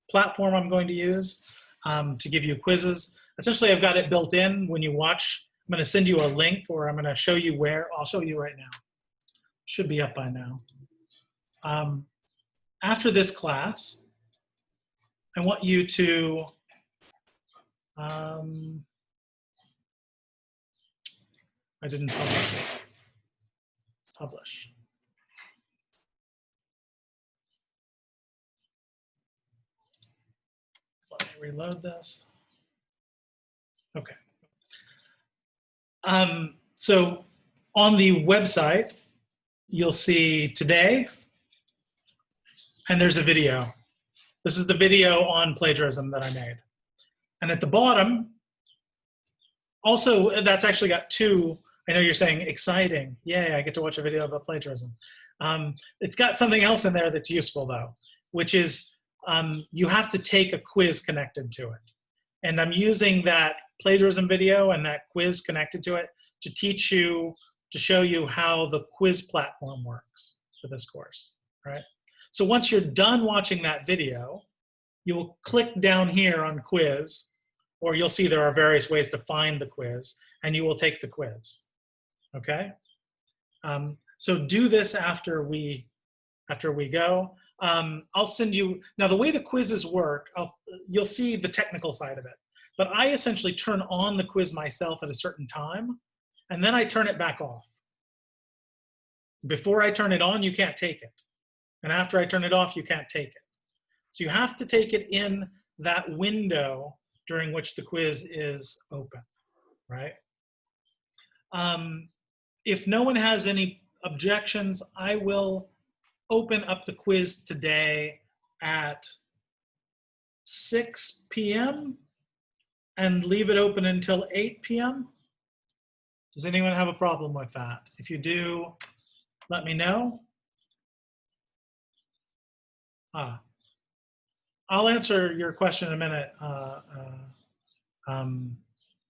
platform I'm going to use to give you quizzes. Essentially, I've got it built in when you watch I'm going to send you a link, or I'm going to show you where. I'll show you right now. Should be up by now. After this class, I want you to I didn't publish it. Publish. Let me reload this. Okay. So on the website, you'll see today, and there's a video. This is the video on plagiarism that I made. And at the bottom, also, that's actually got two. I know you're saying exciting. Yay, I get to watch a video about plagiarism. It's got something else in there that's useful, though, which is you have to take a quiz connected to it. And I'm using that plagiarism video and that quiz connected to it to teach you, to show you how the quiz platform works for this course, right? So once you're done watching that video, you will click down here on quiz, or you'll see there are various ways to find the quiz, and you will take the quiz, okay? So do this after we go. I'll send you, now the way the quizzes work, you'll see the technical side of it, but I essentially turn on the quiz myself at a certain time, and then I turn it back off. Before I turn it on, you can't take it. And after I turn it off, you can't take it. So you have to take it in that window during which the quiz is open, right? If no one has any objections, I will open up the quiz today at 6 p.m. and leave it open until 8 p.m. Does anyone have a problem with that? If you do, let me know. I'll answer your question in a minute,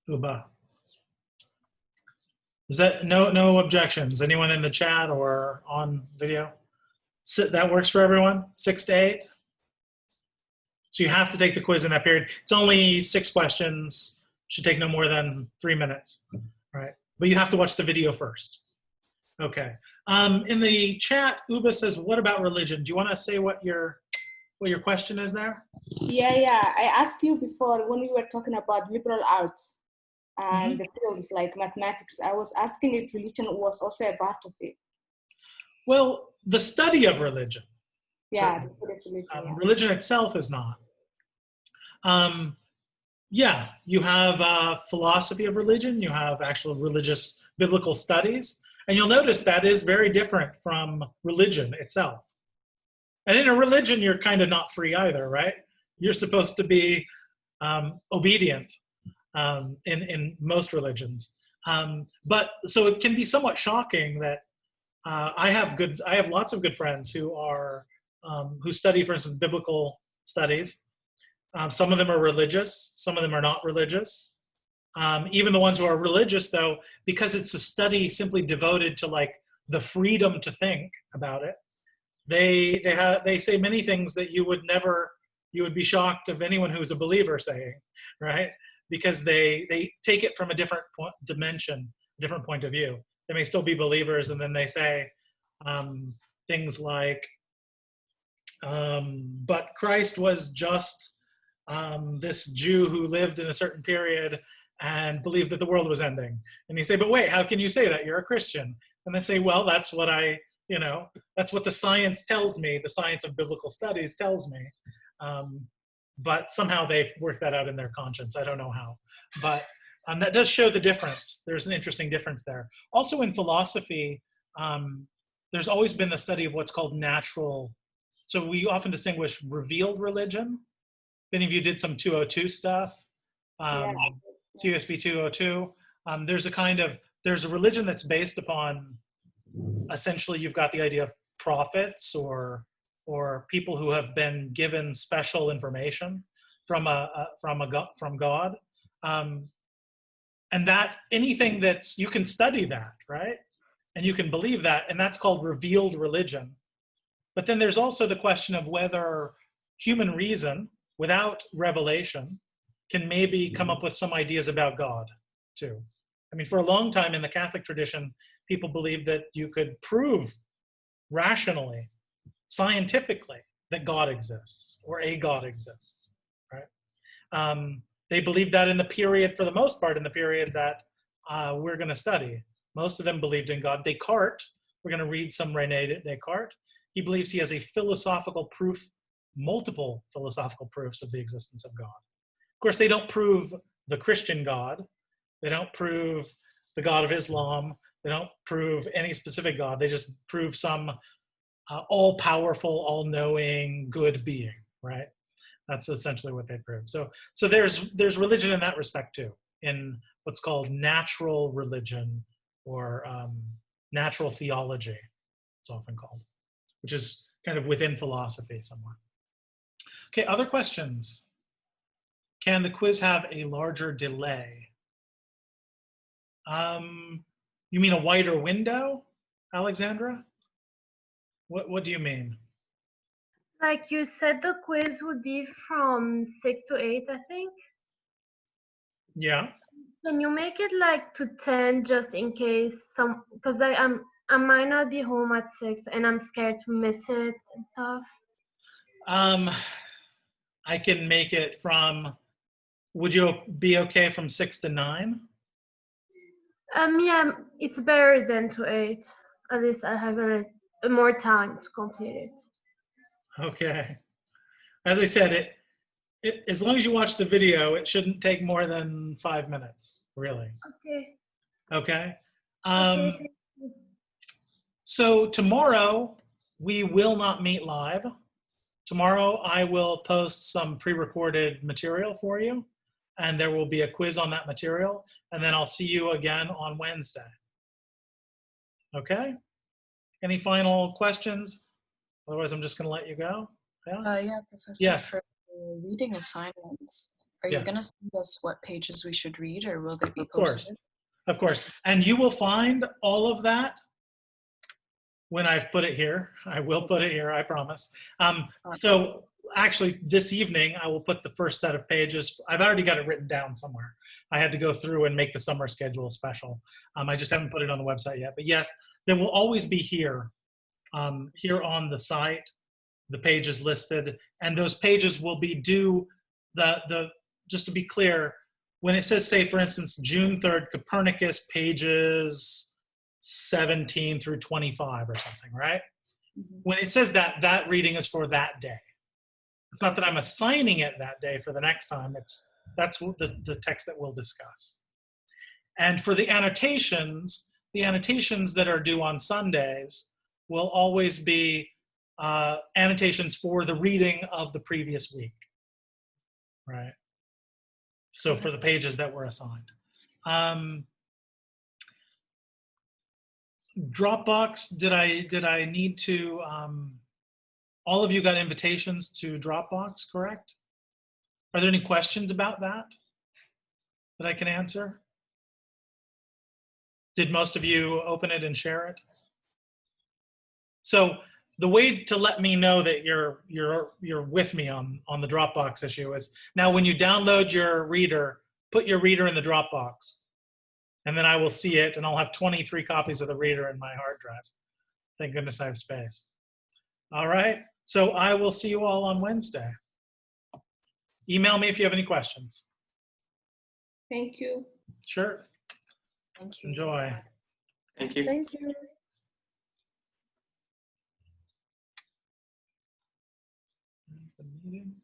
Uba. Is that no objections? Anyone in the chat or on video? That works for everyone, 6 to 8? So you have to take the quiz in that period. It's only 6 questions, should take no more than 3 minutes, right? But you have to watch the video first. Okay. In the chat, Uba says, what about religion? Do you want to say what your question is there? Yeah. I asked you before when we were talking about liberal arts and the fields like mathematics. I was asking if religion was also a part of it. Well, the study of religion. Yeah, religion itself is not. Yeah, you have philosophy of religion, you have actual religious biblical studies, and you'll notice that is very different from religion itself. And in a religion, you're kind of not free either, right? You're supposed to be obedient in most religions. But so it can be somewhat shocking that I have lots of good friends who are who study, for instance, biblical studies. Some of them are religious, some of them are not religious. Even the ones who are religious, though, because it's a study simply devoted to like the freedom to think about it, they say many things that you would be shocked of anyone who's a believer saying, right? Because they take it from a different dimension, a different point of view. They may still be believers, and then they say things like, but Christ was just this Jew who lived in a certain period and believed that the world was ending. And you say, but wait, how can you say that? You're a Christian. And they say, well, that's what that's what the science tells me. The science of biblical studies tells me. But somehow they've worked that out in their conscience. I don't know how. But that does show the difference. There's an interesting difference there. Also in philosophy, there's always been the study of what's called natural. So we often distinguish revealed religion. If any of you did some 202 stuff, CVSP 202, there's a religion that's based upon, essentially you've got the idea of prophets or people who have been given special information from God. And that anything that's, you can study that, right? And you can believe that, and that's called revealed religion. But then there's also the question of whether human reason, without revelation, can maybe come up with some ideas about God, too, I mean, for a long time in the Catholic tradition, people believed that you could prove rationally, scientifically, that God exists or a God exists, right? They believed that in the period, for the most part, in the period that we're going to study. Most of them believed in God. Descartes, we're going to read some René Descartes. He believes he has a philosophical proof, multiple philosophical proofs of the existence of God. Of course, they don't prove the Christian God. They don't prove the God of Islam. They don't prove any specific God. They just prove some all-powerful, all-knowing, good being, right? That's essentially what they prove. So there's religion in that respect too, in what's called natural religion or natural theology, it's often called, which is kind of within philosophy somewhat. Okay, other questions? Can the quiz have a larger delay? You mean a wider window, Alexandra? What do you mean? Like you said, the quiz would be from 6 to 8, I think. Yeah. Can you make it like to 10 just in case because I might not be home at 6 and I'm scared to miss it and stuff. I can make it from, would you be okay from 6 to 9? Yeah, it's better than to 8. At least I have more time to complete it. Okay. As I said, as long as you watch the video, it shouldn't take more than 5 minutes, really. Okay. Okay. Okay. Thank you. So tomorrow we will not meet live. Tomorrow I will post some pre-recorded material for you, and there will be a quiz on that material, and then I'll see you again on Wednesday. Okay? Any final questions? Otherwise, I'm just going to let you go. Yeah? Yeah, Professor, Yes. for reading assignments, are you Yes. going to send us what pages we should read, or will they be Of course. posted? Of course. And you will find all of that when I've put it here. I will put it here, I promise. So actually, this evening, I will put the first set of pages. I've already got it written down somewhere. I had to go through and make the summer schedule special. I just haven't put it on the website yet. But yes, there will always be here, here on the site, the pages listed. And those pages will be due, just to be clear, when it says, say, for instance, June 3rd, Copernicus, pages 17 through 25 or something, right? Mm-hmm. When it says that, that reading is for that day. It's not that I'm assigning it that day for the next time. That's the text that we'll discuss. And for the annotations that are due on Sundays will always be annotations for the reading of the previous week, right? So for the pages that were assigned. Dropbox, did I need to, all of you got invitations to Dropbox, correct? Are there any questions about that I can answer? Did most of you open it and share it? So the way to let me know that you're with me on the Dropbox issue is, now when you download your reader, put your reader in the Dropbox, and then I will see it, and I'll have 23 copies of the reader in my hard drive. Thank goodness I have space. All right, so I will see you all on Wednesday. Email me if you have any questions. Thank you. Sure. Thank you. Enjoy. Thank you. Thank you. The meeting.